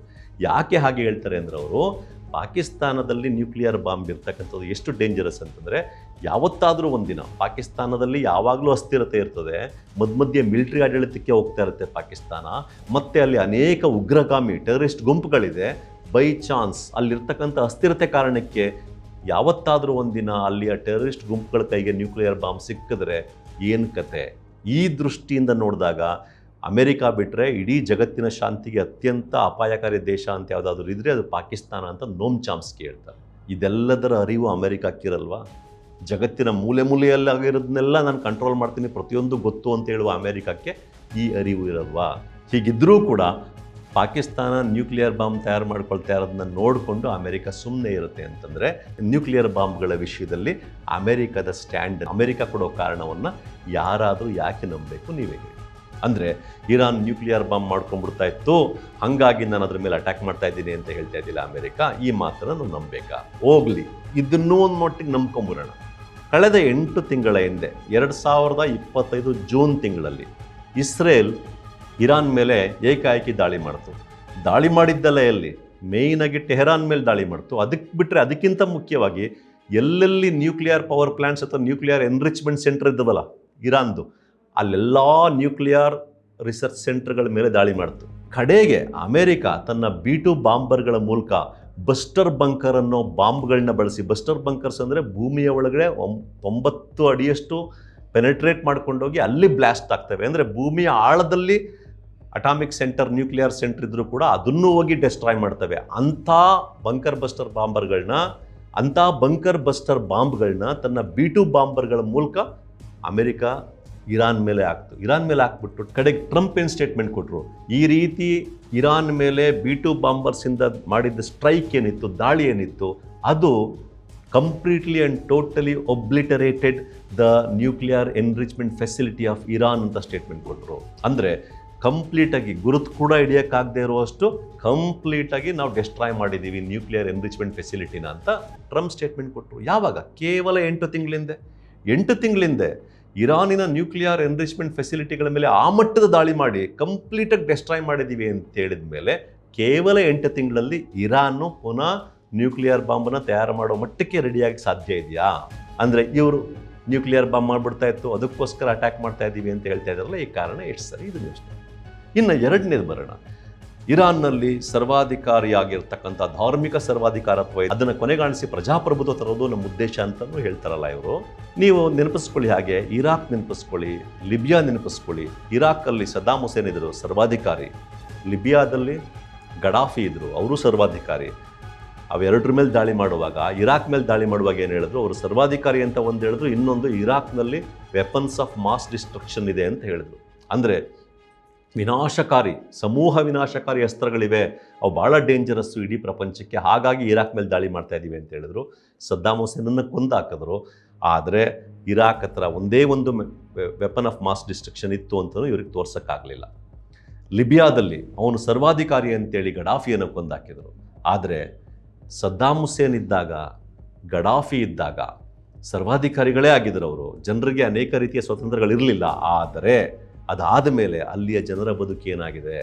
ಯಾಕೆ ಹಾಗೆ ಹೇಳ್ತಾರೆ ಅಂದರೆ, ಅವರು ಪಾಕಿಸ್ತಾನದಲ್ಲಿ ನ್ಯೂಕ್ಲಿಯರ್ ಬಾಂಬ್ ಇರ್ತಕ್ಕಂಥದ್ದು ಎಷ್ಟು ಡೇಂಜರಸ್ ಅಂತಂದರೆ, ಯಾವತ್ತಾದರೂ ಒಂದಿನ ಪಾಕಿಸ್ತಾನದಲ್ಲಿ ಯಾವಾಗಲೂ ಅಸ್ಥಿರತೆ ಇರ್ತದೆ, ಮಧ್ಯೆ ಮಿಲಿಟರಿ ಆಡಳಿತಕ್ಕೆ ಹೋಗ್ತಾ ಇರುತ್ತೆ ಪಾಕಿಸ್ತಾನ, ಮತ್ತು ಅಲ್ಲಿ ಅನೇಕ ಉಗ್ರಗಾಮಿ ಟೆರರಿಸ್ಟ್ ಗುಂಪುಗಳಿದೆ. ಬೈ ಚಾನ್ಸ್ ಅಲ್ಲಿರ್ತಕ್ಕಂಥ ಅಸ್ಥಿರತೆ ಕಾರಣಕ್ಕೆ ಯಾವತ್ತಾದರೂ ಒಂದಿನ ಅಲ್ಲಿಯ ಟೆರರಿಸ್ಟ್ ಗುಂಪುಗಳ ಕೈಗೆ ನ್ಯೂಕ್ಲಿಯರ್ ಬಾಂಬ್ ಸಿಕ್ಕಿದ್ರೆ ಏನು ಕತೆ? ಈ ದೃಷ್ಟಿಯಿಂದ ನೋಡಿದಾಗ ಅಮೆರಿಕ ಬಿಟ್ಟರೆ ಇಡೀ ಜಗತ್ತಿನ ಶಾಂತಿಗೆ ಅತ್ಯಂತ ಅಪಾಯಕಾರಿ ದೇಶ ಅಂತ ಯಾವುದಾದ್ರೂ ಇದ್ದರೆ ಅದು ಪಾಕಿಸ್ತಾನ ಅಂತ ನೋಮ್ ಚಾಮ್ಸ್ಕಿ ಹೇಳ್ತಾರೆ. ಇದೆಲ್ಲದರ ಅರಿವು ಅಮೆರಿಕಕ್ಕಿರಲ್ವಾ? ಜಗತ್ತಿನ ಮೂಲೆ ಮೂಲೆಯಲ್ಲಾಗಿರೋದನ್ನೆಲ್ಲ ನಾನು ಕಂಟ್ರೋಲ್ ಮಾಡ್ತೀನಿ, ಪ್ರತಿಯೊಂದು ಗೊತ್ತು ಅಂತ ಹೇಳುವ ಅಮೆರಿಕಕ್ಕೆ ಈ ಅರಿವು ಇರಲ್ವಾ? ಹೀಗಿದ್ದರೂ ಕೂಡ ಪಾಕಿಸ್ತಾನ ನ್ಯೂಕ್ಲಿಯರ್ ಬಾಂಬ್ ತಯಾರು ಮಾಡ್ಕೊಳ್ತಾ ಇರೋದನ್ನ ನೋಡಿಕೊಂಡು ಅಮೆರಿಕ ಸುಮ್ಮನೆ ಇರುತ್ತೆ ಅಂತಂದರೆ, ನ್ಯೂಕ್ಲಿಯರ್ ಬಾಂಬ್ಗಳ ವಿಷಯದಲ್ಲಿ ಅಮೆರಿಕದ ಸ್ಟ್ಯಾಂಡ್, ಅಮೆರಿಕ ಕೊಡೋ ಕಾರಣವನ್ನು ಯಾರಾದರೂ ಯಾಕೆ ನಂಬಬೇಕು ನೀವೇ ಹೇಳಿ? ಅಂದರೆ ಇರಾನ್ ನ್ಯೂಕ್ಲಿಯರ್ ಬಾಂಬ್ ಮಾಡ್ಕೊಂಡ್ಬಿಡ್ತಾ ಇತ್ತು, ಹಾಗಾಗಿ ನಾನು ಅದ್ರ ಮೇಲೆ ಅಟ್ಯಾಕ್ ಮಾಡ್ತಾ ಇದ್ದೀನಿ ಅಂತ ಹೇಳ್ತಾ ಇದ್ದಿಲ್ಲ ಅಮೆರಿಕ. ಈ ಮಾತನ್ನು ನಾವು ನಂಬಬೇಕಾ? ಹೋಗಲಿ, ಇದನ್ನೂ ಒಂದು ಮಟ್ಟಿಗೆ ನಂಬ್ಕೊಂಬಿಡೋಣ. ಕಳೆದ 8 ತಿಂಗಳ ಹಿಂದೆ 2025 ಜೂನ್ ತಿಂಗಳಲ್ಲಿ ಇಸ್ರೇಲ್ ಇರಾನ್ ಮೇಲೆ ಏಕಾಏಕಿ ದಾಳಿ ಮಾಡ್ತು. ದಾಳಿ ಮಾಡಿದ್ದಲ್ಲ, ಎಲ್ಲಿ ಮೇಯ್ನಾಗಿ ಟೆಹರಾನ್ ಮೇಲೆ ದಾಳಿ ಮಾಡ್ತು. ಅದಕ್ಕೆ ಬಿಟ್ಟರೆ ಅದಕ್ಕಿಂತ ಮುಖ್ಯವಾಗಿ ಎಲ್ಲೆಲ್ಲಿ ನ್ಯೂಕ್ಲಿಯರ್ ಪವರ್ ಪ್ಲ್ಯಾಂಟ್ಸ್ ಅಥವಾ ನ್ಯೂಕ್ಲಿಯರ್ ಎನ್ರಿಚ್ಮೆಂಟ್ ಸೆಂಟರ್ ಇದ್ದವಲ್ಲ ಇರಾನ್ದು, ಅಲ್ಲೆಲ್ಲ ನ್ಯೂಕ್ಲಿಯರ್ ರಿಸರ್ಚ್ ಸೆಂಟರ್ಗಳ ಮೇಲೆ ದಾಳಿ ಮಾಡ್ತು. ಕಡೆಗೆ ಅಮೆರಿಕ ತನ್ನ B2 ಬಾಂಬರ್ಗಳ ಮೂಲಕ ಬಸ್ಟರ್ ಬಂಕರ್ ಅನ್ನೋ ಬಾಂಬ್ಗಳನ್ನ ಬಳಸಿ, ಬಸ್ಟರ್ ಬಂಕರ್ಸ್ ಅಂದರೆ ಭೂಮಿಯ ಒಳಗಡೆ 9 ಅಡಿಯಷ್ಟು ಪೆನೆಟ್ರೇಟ್ ಮಾಡ್ಕೊಂಡೋಗಿ ಅಲ್ಲಿ ಬ್ಲಾಸ್ಟ್ ಆಗ್ತವೆ. ಅಂದರೆ ಭೂಮಿಯ ಆಳದಲ್ಲಿ ಅಟಾಮಿಕ್ ಸೆಂಟರ್, ನ್ಯೂಕ್ಲಿಯರ್ ಸೆಂಟರ್ ಇದ್ದರೂ ಕೂಡ ಅದನ್ನು ಹೋಗಿ ಡೆಸ್ಟ್ರಾಯ್ ಮಾಡ್ತವೆ. ಅಂಥ ಬಂಕರ್ ಬಸ್ಟರ್ ಬಾಂಬ್ಗಳನ್ನ ತನ್ನ B2 ಬಾಂಬರ್ಗಳ ಮೂಲಕ ಅಮೆರಿಕ ಇರಾನ್ ಮೇಲೆ ಹಾಕ್ಬಿಟ್ಟು ಕಡೆಗೆ ಟ್ರಂಪ್ ಏನು ಸ್ಟೇಟ್ಮೆಂಟ್ ಕೊಟ್ಟರು, ಈ ರೀತಿ ಇರಾನ್ ಮೇಲೆ B2 ಬಾಂಬರ್ಸಿಂದ ಮಾಡಿದ್ದ ಸ್ಟ್ರೈಕ್ ಏನಿತ್ತು, ದಾಳಿ ಏನಿತ್ತು, ಅದು completely and totally obliterated the nuclear enrichment facility of Iran ಅಂತ ಸ್ಟೇಟ್ಮೆಂಟ್ ಕೊಟ್ಟರು. ಅಂದರೆ ಕಂಪ್ಲೀಟಾಗಿ ಗುರುತು ಕೂಡ ಹಿಡಿಯೋಕ್ಕಾಗದೇ ಇರುವಷ್ಟು ಕಂಪ್ಲೀಟಾಗಿ ನಾವು ಡೆಸ್ಟ್ರಾಯ್ ಮಾಡಿದ್ದೀವಿ ನ್ಯೂಕ್ಲಿಯರ್ ಎನ್ರಿಚ್ಮೆಂಟ್ ಫೆಸಿಲಿಟಿನ ಅಂತ ಟ್ರಂಪ್ ಸ್ಟೇಟ್ಮೆಂಟ್ ಕೊಟ್ಟರು. ಯಾವಾಗ? ಕೇವಲ 8 ತಿಂಗಳಿಂದೆ ಇರಾನಿನ ನ್ಯೂಕ್ಲಿಯರ್ ಎನ್ರಿಚ್ಮೆಂಟ್ ಫೆಸಿಲಿಟಿಗಳ ಮೇಲೆ ಆ ಮಟ್ಟದ ದಾಳಿ ಮಾಡಿ ಕಂಪ್ಲೀಟಾಗಿ ಡೆಸ್ಟ್ರಾಯ್ ಮಾಡಿದ್ದೀವಿ ಅಂತ ಹೇಳಿದ ಮೇಲೆ ಕೇವಲ 8 ತಿಂಗಳಲ್ಲಿ ಇರಾನು ಪುನಃ ನ್ಯೂಕ್ಲಿಯರ್ ಬಾಂಬನ್ನು ತಯಾರು ಮಾಡೋ ಮಟ್ಟಕ್ಕೆ ರೆಡಿಯಾಗಿ ಸಾಧ್ಯ ಇದೆಯಾ? ಅಂದರೆ ಇವರು ನ್ಯೂಕ್ಲಿಯರ್ ಬಾಂಬ್ ಮಾಡಿಬಿಡ್ತಾ ಇತ್ತು, ಅದಕ್ಕೋಸ್ಕರ ಅಟ್ಯಾಕ್ ಮಾಡ್ತಾ ಇದ್ದೀವಿ ಅಂತ ಹೇಳ್ತಾ ಇದ್ದಾರಲ್ಲ, ಈ ಕಾರಣ ಎಷ್ಟು ಸರಿ? ಇದು ಯೋಚನೆ. ಇನ್ನು ಎರಡನೇದು ಬರೋಣ. ಇರಾನ್ನಲ್ಲಿ ಸರ್ವಾಧಿಕಾರಿಯಾಗಿರ್ತಕ್ಕಂಥ ಧಾರ್ಮಿಕ ಸರ್ವಾಧಿಕಾರತ್ವ ಅದನ್ನು ಕೊನೆಗಾಣಿಸಿ ಪ್ರಜಾಪ್ರಭುತ್ವ ತರೋದು ನಮ್ಮ ಉದ್ದೇಶ ಅಂತಲೂ ಹೇಳ್ತಾರಲ್ಲ ಇವರು. ನೀವು ನೆನಪಿಸ್ಕೊಳ್ಳಿ, ಹಾಗೆ ಇರಾಕ್ ನೆನಪಿಸ್ಕೊಳ್ಳಿ, ಲಿಬಿಯಾ ನೆನಪಿಸ್ಕೊಳ್ಳಿ. ಇರಾಕಲ್ಲಿ ಸದ್ದಾಮ್ ಹುಸೇನ್ ಇದ್ರು ಸರ್ವಾಧಿಕಾರಿ, ಲಿಬಿಯಾದಲ್ಲಿ ಗಡಾಫಿ ಇದ್ರು, ಅವರು ಸರ್ವಾಧಿಕಾರಿ. ಅವೆರಡರ ಮೇಲೆ ದಾಳಿ ಮಾಡುವಾಗ, ಇರಾಕ್ ಮೇಲೆ ದಾಳಿ ಮಾಡುವಾಗ ಏನು ಹೇಳಿದ್ರು, ಅವರು ಸರ್ವಾಧಿಕಾರಿ ಅಂತ ಒಂದು ಹೇಳಿದ್ರು, ಇನ್ನೊಂದು ಇರಾಕ್ನಲ್ಲಿ ವೆಪನ್ಸ್ ಆಫ್ ಮಾಸ್ ಡಿಸ್ಟ್ರಕ್ಷನ್ ಇದೆ ಅಂತ ಹೇಳಿದ್ರು. ಅಂದರೆ ವಿನಾಶಕಾರಿ, ಸಮೂಹ ವಿನಾಶಕಾರಿ ಅಸ್ತ್ರಗಳಿವೆ, ಅವು ಭಾಳ ಡೇಂಜರಸ್ಸು ಇಡೀ ಪ್ರಪಂಚಕ್ಕೆ, ಹಾಗಾಗಿ ಇರಾಕ್ ಮೇಲೆ ದಾಳಿ ಮಾಡ್ತಾ ಇದ್ದೀವಿ ಅಂತ ಹೇಳಿದ್ರು. ಸದ್ದಾಮ್ ಹುಸೇನನ್ನು ಕೊಂದಾಕಿದ್ರು. ಆದರೆ ಇರಾಕ್ ಹತ್ರ ಒಂದೇ ಒಂದು ವೆಪನ್ ಆಫ್ ಮಾಸ್ ಡಿಸ್ಟ್ರಕ್ಷನ್ ಇತ್ತು ಅಂತಲೂ ಇವ್ರಿಗೆ ತೋರ್ಸೋಕ್ಕಾಗಲಿಲ್ಲ. ಲಿಬಿಯಾದಲ್ಲಿ ಅವನು ಸರ್ವಾಧಿಕಾರಿ ಅಂತೇಳಿ ಗಡಾಫಿಯನ್ನು ಕೊಂದಾಕಿದರು. ಆದರೆ ಸದ್ದಾಮ್ ಹುಸೇನ್ ಇದ್ದಾಗ, ಗಡಾಫಿ ಇದ್ದಾಗ ಸರ್ವಾಧಿಕಾರಿಗಳೇ ಆಗಿದ್ದರು ಅವರು. ಜನರಿಗೆ ಅನೇಕ ರೀತಿಯ ಸ್ವಾತಂತ್ರ್ಯಗಳಿರಲಿಲ್ಲ. ಆದರೆ ಅದಾದ ಮೇಲೆ ಅಲ್ಲಿಯ ಜನರ ಬದುಕು ಏನಾಗಿದೆ,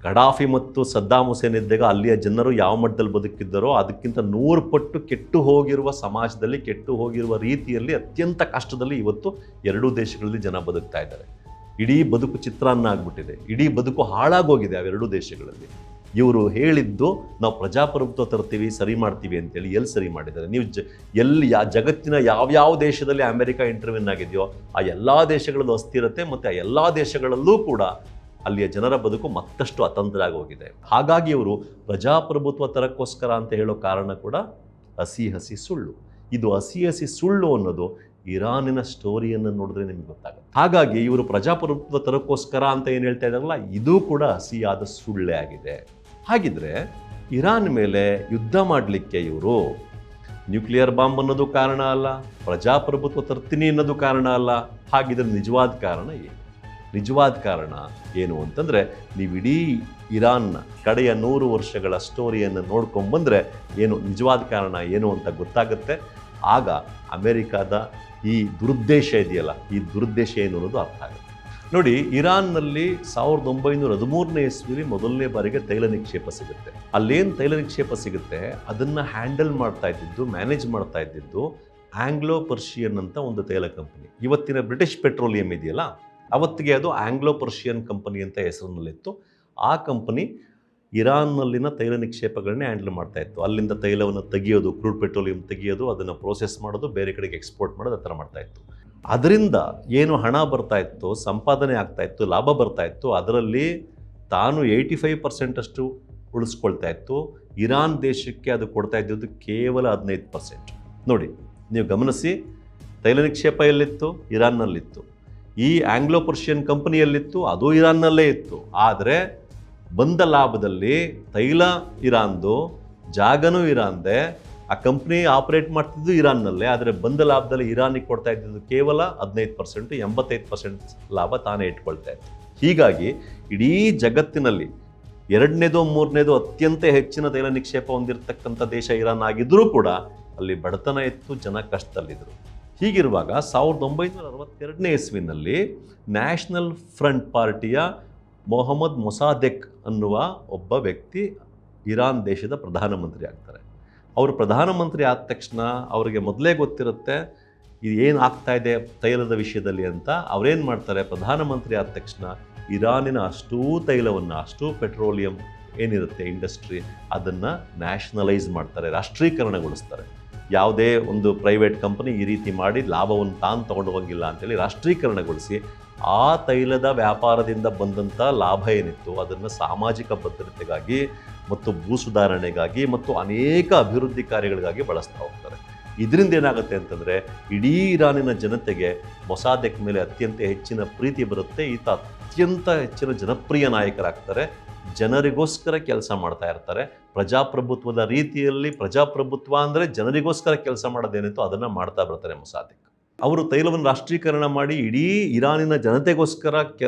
ಗಡಾಫಿ ಮತ್ತು ಸದ್ದಾಮ್ ಹುಸೇನ್ ಇದ್ದಾಗ ಅಲ್ಲಿಯ ಜನರು ಯಾವ ಮಟ್ಟದಲ್ಲಿ ಬದುಕಿದ್ದರೋ ಅದಕ್ಕಿಂತ 100 ಪಟ್ಟು ಕೆಟ್ಟು ಹೋಗಿರುವ ಸಮಾಜದಲ್ಲಿ, ಕೆಟ್ಟು ಹೋಗಿರುವ ರೀತಿಯಲ್ಲಿ ಅತ್ಯಂತ ಕಷ್ಟದಲ್ಲಿ ಇವತ್ತು ಎರಡೂ ದೇಶಗಳಲ್ಲಿ ಜನ ಬದುಕ್ತಾ ಇದ್ದಾರೆ. ಇಡೀ ಬದುಕು ಚಿತ್ರಾನ್ನ ಆಗಿಬಿಟ್ಟಿದೆ, ಇಡೀ ಬದುಕು ಹಾಳಾಗೋಗಿದೆ ಅವೆರಡೂ ದೇಶಗಳಲ್ಲಿ. ಇವರು ಹೇಳಿದ್ದು ನಾವು ಪ್ರಜಾಪ್ರಭುತ್ವ ತರ್ತೀವಿ, ಸರಿ ಮಾಡ್ತೀವಿ ಅಂತೇಳಿ ಎಲ್ಲಿ ಸರಿ ಮಾಡಿದ್ದಾರೆ? ನೀವು ಎಲ್ಲಿ ಜಗತ್ತಿನ ಯಾವ್ಯಾವ ದೇಶದಲ್ಲಿ ಅಮೆರಿಕ ಇಂಟರ್ವ್ಯೂನ್ ಆಗಿದೆಯೋ ಆ ಎಲ್ಲ ದೇಶಗಳಲ್ಲೂ ಅಸ್ಥಿರತೆ ಮತ್ತು ಆ ಎಲ್ಲ ದೇಶಗಳಲ್ಲೂ ಕೂಡ ಅಲ್ಲಿಯ ಜನರ ಬದುಕು ಮತ್ತಷ್ಟು ಅತಂತ್ರ ಆಗೋಗಿದೆ. ಹಾಗಾಗಿ ಇವರು ಪ್ರಜಾಪ್ರಭುತ್ವ ತರಕ್ಕೋಸ್ಕರ ಅಂತ ಹೇಳೋ ಕಾರಣ ಕೂಡ ಹಸಿ ಹಸಿ ಸುಳ್ಳು. ಇದು ಹಸಿ ಹಸಿ ಸುಳ್ಳು ಅನ್ನೋದು ಇರಾನಿನ ಸ್ಟೋರಿಯನ್ನು ನೋಡಿದ್ರೆ ನಿಮ್ಗೆ ಗೊತ್ತಾಗುತ್ತೆ. ಹಾಗಾಗಿ ಇವರು ಪ್ರಜಾಪ್ರಭುತ್ವ ತರಕ್ಕೋಸ್ಕರ ಅಂತ ಏನು ಹೇಳ್ತಾ ಇದ್ದಾರಲ್ಲ, ಇದು ಕೂಡ ಹಸಿಯಾದ ಸುಳ್ಳೇ ಆಗಿದೆ. ಹಾಗಿದ್ರೆ ಇರಾನ್ ಮೇಲೆ ಯುದ್ಧ ಮಾಡಲಿಕ್ಕೆ ಇವರು ನ್ಯೂಕ್ಲಿಯರ್ ಬಾಂಬ್ ಅನ್ನೋದು ಕಾರಣ ಅಲ್ಲ, ಪ್ರಜಾಪ್ರಭುತ್ವ ತರ್ತೀನಿ ಅನ್ನೋದು ಕಾರಣ ಅಲ್ಲ. ಹಾಗಿದ್ರೆ ನಿಜವಾದ ಕಾರಣ ಏನು? ನಿಜವಾದ ಕಾರಣ ಏನು ಅಂತಂದರೆ, ನೀವು ಇಡೀ ಇರಾನ್ನ ಕಡೆಯ 100 ವರ್ಷಗಳ ಸ್ಟೋರಿಯನ್ನು ನೋಡ್ಕೊಂಬಂದರೆ ಏನು ನಿಜವಾದ ಕಾರಣ ಏನು ಅಂತ ಗೊತ್ತಾಗುತ್ತೆ. ಆಗ ಅಮೆರಿಕದ ಈ ದುರುದ್ದೇಶ ಇದೆಯಲ್ಲ, ಈ ದುರುದ್ದೇಶ ಏನು ಅನ್ನೋದು ಅರ್ಥ ಆಗುತ್ತೆ. ನೋಡಿ, ಇರಾನ್ನಲ್ಲಿ 1913ನೇ ಇಸ್ವಿಲಿ ಮೊದಲನೇ ಬಾರಿಗೆ ತೈಲ ನಿಕ್ಷೇಪ ಸಿಗುತ್ತೆ. ಅಲ್ಲೇನು ತೈಲ ನಿಕ್ಷೇಪ ಸಿಗುತ್ತೆ ಅದನ್ನು ಹ್ಯಾಂಡಲ್ ಮಾಡ್ತಾ ಇದ್ದಿದ್ದು, ಮ್ಯಾನೇಜ್ ಮಾಡ್ತಾ ಇದ್ದಿದ್ದು ಆಂಗ್ಲೋ ಪರ್ಷಿಯನ್ ಅಂತ ಒಂದು ತೈಲ ಕಂಪನಿ. ಇವತ್ತಿನ ಬ್ರಿಟಿಷ್ ಪೆಟ್ರೋಲಿಯಂ ಇದೆಯಲ್ಲ, ಅವತ್ತಿಗೆ ಅದು ಆಂಗ್ಲೋ ಪರ್ಷಿಯನ್ ಕಂಪನಿ ಅಂತ ಹೆಸರಿನಲ್ಲಿತ್ತು. ಆ ಕಂಪನಿ ಇರಾನ್ನಲ್ಲಿನ ತೈಲ ನಿಕ್ಷೇಪಗಳನ್ನೇ ಹ್ಯಾಂಡಲ್ ಮಾಡ್ತಾ ಇತ್ತು. ಅಲ್ಲಿಂದ ತೈಲವನ್ನು ತೆಗಿಯೋದು, ಕ್ರೂಡ್ ಪೆಟ್ರೋಲಿಯಂ ತೆಗಿಯೋದು, ಅದನ್ನು ಪ್ರೋಸೆಸ್ ಮಾಡೋದು, ಬೇರೆ ಕಡೆಗೆ ಎಕ್ಸ್ಪೋರ್ಟ್ ಮಾಡೋದು, ಆ ಥರ ಮಾಡ್ತಾ ಇತ್ತು. ಅದರಿಂದ ಏನು ಹಣ ಬರ್ತಾ ಇತ್ತು, ಸಂಪಾದನೆ ಆಗ್ತಾ ಇತ್ತು, ಲಾಭ ಬರ್ತಾ ಇತ್ತು, ಅದರಲ್ಲಿ ತಾನು 85% ಅಷ್ಟು ಉಳಿಸ್ಕೊಳ್ತಾ ಇತ್ತು. ಇರಾನ್ ದೇಶಕ್ಕೆ ಅದು ಕೊಡ್ತಾ ಇದ್ದಿದ್ದು ಕೇವಲ 15%. ನೋಡಿ, ನೀವು ಗಮನಿಸಿ, ತೈಲ ನಿಕ್ಷೇಪ ಎಲ್ಲಿತ್ತು? ಇರಾನ್ನಲ್ಲಿತ್ತು. ಈ ಆಂಗ್ಲೋ ಪರ್ಷಿಯನ್ ಕಂಪನಿಯಲ್ಲಿತ್ತು, ಅದು ಇರಾನ್ನಲ್ಲೇ ಇತ್ತು. ಆದರೆ ಬಂದ ಲಾಭದಲ್ಲಿ ತೈಲ ಇರಾನ್ದು, ಜಾಗನೂ ಇರಾನ್ದೆ, ಆ ಕಂಪ್ನಿ ಆಪರೇಟ್ ಮಾಡ್ತಿದ್ದು ಇರಾನ್ನಲ್ಲೇ. ಆದರೆ ಬಂದ ಲಾಭದಲ್ಲಿ ಇರಾನಿಗೆ ಕೊಡ್ತಾ ಇದ್ದಿದ್ದು ಕೇವಲ 15%, 85% ಲಾಭ ತಾನೇ ಇಟ್ಕೊಳ್ತಾ ಇತ್ತು. ಹೀಗಾಗಿ ಇಡೀ ಜಗತ್ತಿನಲ್ಲಿ 2ನೇದೋ 3ನೇದೋ ಅತ್ಯಂತ ಹೆಚ್ಚಿನ ತೈಲ ನಿಕ್ಷೇಪ ಹೊಂದಿರತಕ್ಕಂಥ ದೇಶ ಇರಾನ್ ಆಗಿದ್ದರೂ ಕೂಡ ಅಲ್ಲಿ ಬಡತನ ಇತ್ತು, ಜನ ಕಷ್ಟದಲ್ಲಿದ್ದರು. ಹೀಗಿರುವಾಗ 1962ನೇ ಇಸ್ವಿನಲ್ಲಿ ನ್ಯಾಷನಲ್ ಫ್ರಂಟ್ ಪಾರ್ಟಿಯ ಮೊಹಮ್ಮದ್ ಮೊಸಾದೆಕ್ ಅನ್ನುವ ಒಬ್ಬ ವ್ಯಕ್ತಿ ಇರಾನ್ ದೇಶದ ಪ್ರಧಾನಮಂತ್ರಿ ಆಗ್ತಾರೆ. ಅವರು ಪ್ರಧಾನಮಂತ್ರಿ ಆದ ತಕ್ಷಣ ಅವರಿಗೆ ಮೊದಲೇ ಗೊತ್ತಿರುತ್ತೆ ಇದು ಏನು ಆಗ್ತಾ ಇದೆ ತೈಲದ ವಿಷಯದಲ್ಲಿ ಅಂತ. ಅವರೇನು ಮಾಡ್ತಾರೆ, ಪ್ರಧಾನಮಂತ್ರಿ ಆದ ತಕ್ಷಣ ಇರಾನಿನ ಅಷ್ಟೂ ತೈಲವನ್ನು, ಅಷ್ಟೂ ಪೆಟ್ರೋಲಿಯಂ ಏನಿರುತ್ತೆ ಇಂಡಸ್ಟ್ರಿ, ಅದನ್ನು ನ್ಯಾಷನಲೈಸ್ ಮಾಡ್ತಾರೆ, ರಾಷ್ಟ್ರೀಕರಣಗೊಳಿಸ್ತಾರೆ. ಯಾವುದೇ ಒಂದು ಪ್ರೈವೇಟ್ ಕಂಪನಿ ಈ ರೀತಿ ಮಾಡಿ ಲಾಭವನ್ನು ತಾನು ತೊಗೊಂಡು ಹೋಗಿಲ್ಲ ಅಂತೇಳಿ ರಾಷ್ಟ್ರೀಕರಣಗೊಳಿಸಿ ಆ ತೈಲದ ವ್ಯಾಪಾರದಿಂದ ಬಂದಂಥ ಲಾಭ ಏನಿತ್ತು ಅದನ್ನು ಸಾಮಾಜಿಕ ಭದ್ರತೆಗಾಗಿ ಮತ್ತು ಭೂ ಸುಧಾರಣೆಗಾಗಿ ಮತ್ತು ಅನೇಕ ಅಭಿವೃದ್ಧಿ ಕಾರ್ಯಗಳಿಗಾಗಿ ಬಳಸ್ತಾ ಹೋಗ್ತಾರೆ. ಇದರಿಂದ ಏನಾಗುತ್ತೆ ಅಂತಂದರೆ ಇಡೀ ಇರಾನಿನ ಜನತೆಗೆ ಮೊಸಾದೆಕ್ ಮೇಲೆ ಅತ್ಯಂತ ಹೆಚ್ಚಿನ ಪ್ರೀತಿ ಬರುತ್ತೆ. ಈತ ಅತ್ಯಂತ ಹೆಚ್ಚಿನ ಜನಪ್ರಿಯ ನಾಯಕರಾಗ್ತಾರೆ. ಜನರಿಗೋಸ್ಕರ ಕೆಲಸ ಮಾಡ್ತಾ ಇರ್ತಾರೆ. ಪ್ರಜಾಪ್ರಭುತ್ವದ ರೀತಿಯಲ್ಲಿ, ಪ್ರಜಾಪ್ರಭುತ್ವ ಅಂದರೆ ಜನರಿಗೋಸ್ಕರ ಕೆಲಸ ಮಾಡೋದೇನಿತ್ತು ಅದನ್ನು ಮಾಡ್ತಾ ಬರ್ತಾರೆ ಮೊಸಾದೆಕ್. ಅವರು ತೈಲವನ್ನು ರಾಷ್ಟ್ರೀಕರಣ ಮಾಡಿ ಇಡೀ ಇರಾನಿನ ಜನತೆಗೋಸ್ಕರ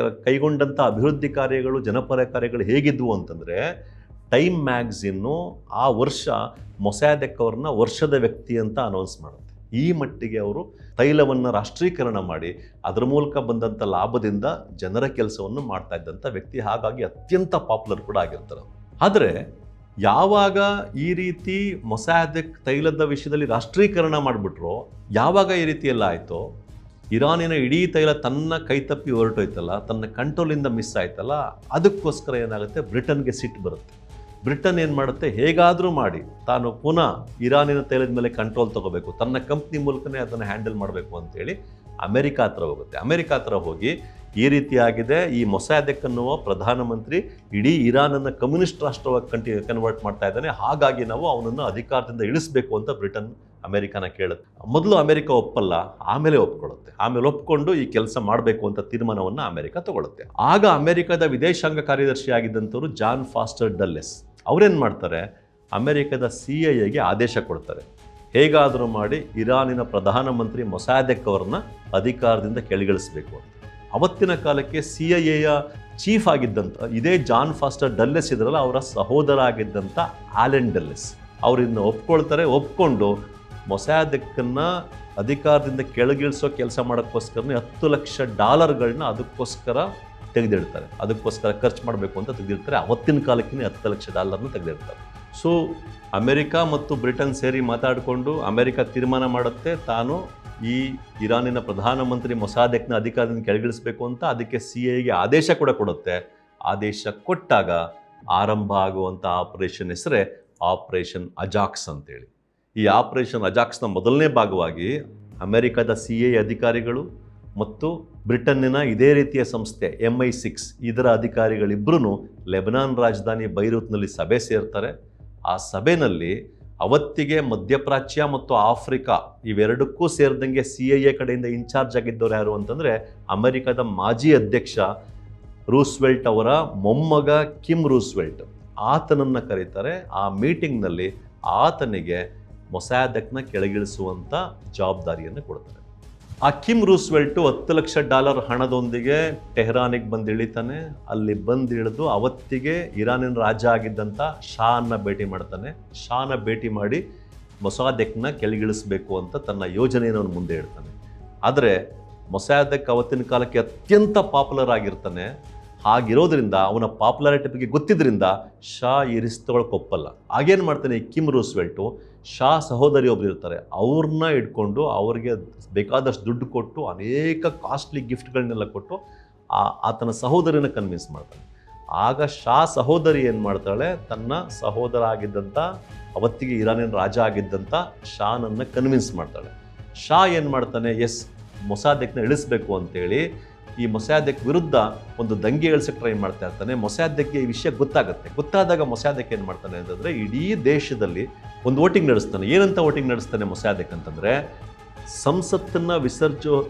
ಕೈಗೊಂಡಂಥ ಅಭಿವೃದ್ಧಿ ಕಾರ್ಯಗಳು, ಜನಪರ ಕಾರ್ಯಗಳು ಹೇಗಿದ್ವು ಅಂತಂದರೆ, ಟೈಮ್ ಮ್ಯಾಗ್ಝಿನ್ನು ಆ ವರ್ಷ ಮೊಸಾದೆಕ್ ಅವ್ರನ್ನ ವರ್ಷದ ವ್ಯಕ್ತಿ ಅಂತ ಅನೌನ್ಸ್ ಮಾಡುತ್ತೆ. ಈ ಮಟ್ಟಿಗೆ ಅವರು ತೈಲವನ್ನು ರಾಷ್ಟ್ರೀಕರಣ ಮಾಡಿ ಅದರ ಮೂಲಕ ಬಂದಂಥ ಲಾಭದಿಂದ ಜನರ ಕೆಲಸವನ್ನು ಮಾಡ್ತಾ ಇದ್ದಂಥ ವ್ಯಕ್ತಿ. ಹಾಗಾಗಿ ಅತ್ಯಂತ ಪಾಪ್ಯುಲರ್ ಕೂಡ ಆಗಿರ್ತಾರೆ. ಆದರೆ ಯಾವಾಗ ಈ ರೀತಿ ಮೊಸಾದೆಕ್ ತೈಲದ ವಿಷಯದಲ್ಲಿ ರಾಷ್ಟ್ರೀಕರಣ ಮಾಡಿಬಿಟ್ರೋ, ಯಾವಾಗ ಈ ರೀತಿ ಎಲ್ಲ ಆಯಿತೋ, ಇರಾನಿನ ಇಡೀ ತೈಲ ತನ್ನ ಕೈ ತಪ್ಪಿ ಹೊರಟೋಯ್ತಲ್ಲ, ತನ್ನ ಕಂಟ್ರೋಲಿಂದ ಮಿಸ್ ಆಯ್ತಲ್ಲ, ಅದಕ್ಕೋಸ್ಕರ ಏನಾಗುತ್ತೆ, ಬ್ರಿಟನ್ಗೆ ಸಿಟ್ಟು ಬರುತ್ತೆ. ಬ್ರಿಟನ್ ಏನು ಮಾಡುತ್ತೆ, ಹೇಗಾದರೂ ಮಾಡಿ ತಾನು ಪುನಃ ಇರಾನಿನ ತೈಲದ ಮೇಲೆ ಕಂಟ್ರೋಲ್ ತೊಗೋಬೇಕು, ತನ್ನ ಕಂಪ್ನಿ ಮೂಲಕನೇ ಅದನ್ನು ಹ್ಯಾಂಡಲ್ ಮಾಡಬೇಕು ಅಂತೇಳಿ ಅಮೆರಿಕ ಹತ್ರ ಹೋಗುತ್ತೆ. ಅಮೆರಿಕ ಹತ್ರ ಹೋಗಿ ಈ ರೀತಿಯಾಗಿದೆ, ಈ ಮೊಸಾದೆಕ್ ಅನ್ನುವ ಪ್ರಧಾನಮಂತ್ರಿ ಇಡೀ ಇರಾನನ್ನು ಕಮ್ಯುನಿಸ್ಟ್ ರಾಷ್ಟ್ರವಾಗಿ ಕನ್ವರ್ಟ್ ಮಾಡ್ತಾ ಇದ್ದಾನೆ, ಹಾಗಾಗಿ ನಾವು ಅವನನ್ನು ಅಧಿಕಾರದಿಂದ ಇಳಿಸಬೇಕು ಅಂತ ಬ್ರಿಟನ್ ಅಮೆರಿಕನ ಕೇಳುತ್ತೆ. ಮೊದಲು ಅಮೆರಿಕ ಒಪ್ಪಲ್ಲ, ಆಮೇಲೆ ಒಪ್ಕೊಳ್ಳುತ್ತೆ. ಆಮೇಲೆ ಒಪ್ಕೊಂಡು ಈ ಕೆಲಸ ಮಾಡಬೇಕು ಅಂತ ತೀರ್ಮಾನವನ್ನು ಅಮೆರಿಕ ತಗೊಳುತ್ತೆ. ಆಗ ಅಮೆರಿಕದ ವಿದೇಶಾಂಗ ಕಾರ್ಯದರ್ಶಿ ಆಗಿದ್ದಂಥವ್ರು ಜಾನ್ ಫಾಸ್ಟರ್ ಡಲ್ಲೆಸ್ ಅವರೇನು ಮಾಡ್ತಾರೆ, ಅಮೆರಿಕದ CIA ಆದೇಶ ಕೊಡ್ತಾರೆ, ಹೇಗಾದರೂ ಮಾಡಿ ಇರಾನಿನ ಪ್ರಧಾನಮಂತ್ರಿ ಮೊಸಾದೆಕ್ ಅವ್ರನ್ನ ಅಧಿಕಾರದಿಂದ ಕೆಳಗಿಳಿಸಬೇಕು ಅಂತ. ಅವತ್ತಿನ ಕಾಲಕ್ಕೆ CIA ಚೀಫ್ ಆಗಿದ್ದಂಥ ಇದೇ ಜಾನ್ ಫಾಸ್ಟರ್ ಡಲ್ಲೆಸ್ ಇದ್ರಲ್ಲ, ಅವರ ಸಹೋದರ ಆಗಿದ್ದಂಥ ಆಲೆನ್ ಡಲ್ಲೆಸ್ ಅವರನ್ನು ಒಪ್ಕೊಳ್ತಾರೆ. ಒಪ್ಕೊಂಡು ಮೊಸಾದೆಕ್ಕನ್ನು ಅಧಿಕಾರದಿಂದ ಕೆಳಗಿಳಿಸೋ ಕೆಲಸ ಮಾಡೋಕ್ಕೋಸ್ಕರನೇ $10 ಲಕ್ಷ ಅದಕ್ಕೋಸ್ಕರ ತೆಗೆದಿಡ್ತಾರೆ, ಅದಕ್ಕೋಸ್ಕರ ಖರ್ಚು ಮಾಡಬೇಕು ಅಂತ ತೆಗೆದಿರ್ತಾರೆ. ಅವತ್ತಿನ ಕಾಲಕ್ಕೆ $10 ಲಕ್ಷ ತೆಗೆದಿರ್ತಾರೆ. ಸೊ ಅಮೆರಿಕ ಮತ್ತು ಬ್ರಿಟನ್ ಸೇರಿ ಮಾತಾಡಿಕೊಂಡು ಅಮೆರಿಕ ತೀರ್ಮಾನ ಮಾಡುತ್ತೆ, ತಾನು ಈ ಇರಾನಿನ ಪ್ರಧಾನಮಂತ್ರಿ ಮೊಸಾದೆಕ್ನ ಅಧಿಕಾರದಿಂದ ಕೆಳಗಿಳಿಸಬೇಕು ಅಂತ. ಅದಕ್ಕೆ CIA ಆದೇಶ ಕೂಡ ಕೊಡುತ್ತೆ. ಆದೇಶ ಕೊಟ್ಟಾಗ ಆರಂಭ ಆಗುವಂಥ ಆಪರೇಷನ್ ಹೆಸರೇ ಆಪರೇಷನ್ ಅಜಾಕ್ಸ್ ಅಂತೇಳಿ. ಈ ಆಪರೇಷನ್ ಅಜಾಕ್ಸ್ನ ಮೊದಲನೇ ಭಾಗವಾಗಿ ಅಮೆರಿಕದ CIA ಅಧಿಕಾರಿಗಳು ಮತ್ತು ಬ್ರಿಟನ್ನಿನ ಇದೇ ರೀತಿಯ ಸಂಸ್ಥೆ MI6 ಇದರ ಅಧಿಕಾರಿಗಳಿಬ್ಬರೂ ಲೆಬನಾನ್ ರಾಜಧಾನಿ ಬೈರೂತ್ನಲ್ಲಿ ಸಭೆ ಸೇರ್ತಾರೆ. ಆ ಸಭೆಯಲ್ಲಿ ಅವತ್ತಿಗೆ ಮಧ್ಯಪ್ರಾಚ್ಯ ಮತ್ತು ಆಫ್ರಿಕಾ ಇವೆರಡಕ್ಕೂ ಸೇರಿದಂಗೆ CIA ಕಡೆಯಿಂದ ಇನ್ಚಾರ್ಜ್ ಆಗಿದ್ದವರು ಯಾರು ಅಂತಂದರೆ ಅಮೆರಿಕದ ಮಾಜಿ ಅಧ್ಯಕ್ಷ ರೂಸ್ವೆಲ್ಟ್ ಅವರ ಮೊಮ್ಮಗ ಕಿಮ್ ರೂಸ್ವೆಲ್ಟ್. ಆತನನ್ನು ಕರೀತಾರೆ. ಆ ಮೀಟಿಂಗ್ನಲ್ಲಿ ಆತನಿಗೆ ಮೊಸಾದೆಕ್ನ ಕೆಳಗಿಳಿಸುವಂಥ ಜವಾಬ್ದಾರಿಯನ್ನು ಕೊಡ್ತಾರೆ. ಆ ಕಿಮ್ ರೂಸ್ವೆಲ್ಟು $10 ಲಕ್ಷ ಹಣದೊಂದಿಗೆ ಟೆಹರಾನಿಗೆ ಬಂದು ಇಳಿತಾನೆ. ಅಲ್ಲಿ ಬಂದು ಇಳಿದು ಅವತ್ತಿಗೆ ಇರಾನಿನ ರಾಜ ಆಗಿದ್ದಂಥ ಶಾನ ಭೇಟಿ ಮಾಡ್ತಾನೆ. ಶಾನ ಭೇಟಿ ಮಾಡಿ ಮೊಸಾದೆಕ್ನ ಕೆಳಗಿಳಿಸಬೇಕು ಅಂತ ತನ್ನ ಯೋಜನೆಯನ್ನು ಅವನು ಮುಂದೆ ಇಡ್ತಾನೆ. ಆದರೆ ಮೊಸಾದೆಕ್ ಅವತ್ತಿನ ಕಾಲಕ್ಕೆ ಅತ್ಯಂತ ಪಾಪ್ಯುಲರ್ ಆಗಿರ್ತಾನೆ. ಹಾಗಿರೋದ್ರಿಂದ ಅವನ ಪಾಪ್ಯುಲಾರಿಟಿ ಬಗ್ಗೆ ಗೊತ್ತಿದ್ದರಿಂದ ಶಾ ಈ ರಿಸ್ಕ್ ತೊಗೊಳಕ್ಕೆ ಒಪ್ಪಲ್ಲ. ಆಗೇನು ಮಾಡ್ತಾನೆ, ಈ ಕಿಮ್ ರೂಸ್ವೆಲ್ಟು ಶಾ ಸಹೋದರಿ ಒಬ್ರು ಇರ್ತಾರೆ, ಅವ್ರನ್ನ ಇಟ್ಕೊಂಡು ಅವ್ರಿಗೆ ಬೇಕಾದಷ್ಟು ದುಡ್ಡು ಕೊಟ್ಟು ಅನೇಕ ಕಾಸ್ಟ್ಲಿ ಗಿಫ್ಟ್ಗಳನ್ನೆಲ್ಲ ಕೊಟ್ಟು ಆತನ ಸಹೋದರಿನ ಕನ್ವಿನ್ಸ್ ಮಾಡ್ತಾನೆ. ಆಗ ಶಾ ಸಹೋದರಿ ಏನು ಮಾಡ್ತಾಳೆ, ತನ್ನ ಸಹೋದರ ಆಗಿದ್ದಂಥ ಅವತ್ತಿಗೆ ಇರಾನಿನ ರಾಜ ಆಗಿದ್ದಂಥ ಶಾನನ್ನು ಕನ್ವಿನ್ಸ್ ಮಾಡ್ತಾಳೆ. ಶಾ ಏನು ಮಾಡ್ತಾನೆ, ಮೊಸಾದೆಕ್ನ ಇಳಿಸ್ಬೇಕು ಅಂತೇಳಿ ಈ ಮೊಸಾದೆಕ್ ವಿರುದ್ಧ ಒಂದು ದಂಗೆ ಇಳಿಸಕ್ಕೆ ಟ್ರೈ ಮಾಡ್ತಾ ಇರ್ತಾನೆ. ಮೊಸಾದೆಕ್ಗೆ ಈ ವಿಷಯ ಗೊತ್ತಾಗುತ್ತೆ. ಗೊತ್ತಾದಾಗ ಮೊಸಾದೆಕ್ ಏನು ಮಾಡ್ತಾನೆ ಅಂತಂದರೆ ಇಡೀ ದೇಶದಲ್ಲಿ ಒಂದು ವೋಟಿಂಗ್ ನಡೆಸ್ತಾನೆ. ಏನಂತ ವೋಟಿಂಗ್ ನಡೆಸ್ತಾನೆ ಮೊಸಾದೆಕ್ ಅಂತಂದರೆ, ಸಂಸತ್ತನ್ನು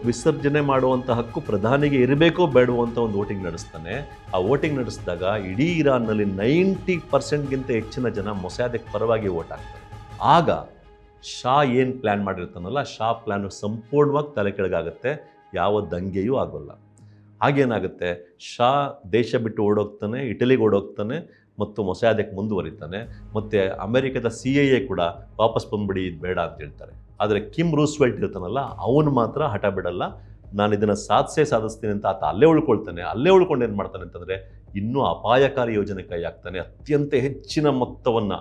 ವಿಸರ್ಜನೆ ಮಾಡುವಂಥ ಹಕ್ಕು ಪ್ರಧಾನಿಗೆ ಇರಬೇಕೋ ಬೇಡವೋ ಅಂತ ಒಂದು ವೋಟಿಂಗ್ ನಡೆಸ್ತಾನೆ. ಆ ವೋಟಿಂಗ್ ನಡೆಸಿದಾಗ ಇಡೀ ಇರಾನ್ನಲ್ಲಿ 90% ಹೆಚ್ಚಿನ ಜನ ಮೊಸಾದೆಕ್ ಪರವಾಗಿ ವೋಟ್ ಹಾಕ್ತಾರೆ. ಆಗ ಶಾ ಏನು ಪ್ಲ್ಯಾನ್ ಮಾಡಿರ್ತಾನಲ್ಲ, ಶಾ ಪ್ಲ್ಯಾನ್ ಸಂಪೂರ್ಣವಾಗಿ ತಲೆ ಕೆಳಗಾಗುತ್ತೆ, ಯಾವ ದಂಗೆಯೂ ಆಗೋಲ್ಲ. ಹಾಗೇನಾಗುತ್ತೆ, ಶಾ ದೇಶ ಬಿಟ್ಟು ಓಡೋಗ್ತಾನೆ, ಇಟಲಿಗೆ ಓಡೋಗ್ತಾನೆ ಮತ್ತು ಮೊಸಾದೆಕ್ ಮುಂದುವರಿತಾನೆ. ಮತ್ತು ಅಮೆರಿಕದ CIA ಕೂಡ ವಾಪಸ್ ಬಂದ್ಬಿಡಿ, ಇದು ಬೇಡ ಅಂತ ಹೇಳ್ತಾರೆ. ಆದರೆ ಕಿಮ್ ರೂಸ್ವೆಲ್ಟ್ ಇರ್ತಾನಲ್ಲ, ಅವನು ಮಾತ್ರ ಹಠ ಬಿಡಲ್ಲ, ನಾನು ಇದನ್ನು ಸಾಧಿಸ್ತೀನಿ ಅಂತ ಆತ ಅಲ್ಲೇ ಉಳ್ಕೊಳ್ತಾನೆ. ಅಲ್ಲೇ ಉಳ್ಕೊಂಡು ಏನು ಮಾಡ್ತಾನೆ ಅಂತಂದರೆ ಇನ್ನೂ ಅಪಾಯಕಾರಿ ಯೋಜನೆ ಕೈ ಹಾಕ್ತಾನೆ. ಅತ್ಯಂತ ಹೆಚ್ಚಿನ ಮೊತ್ತವನ್ನು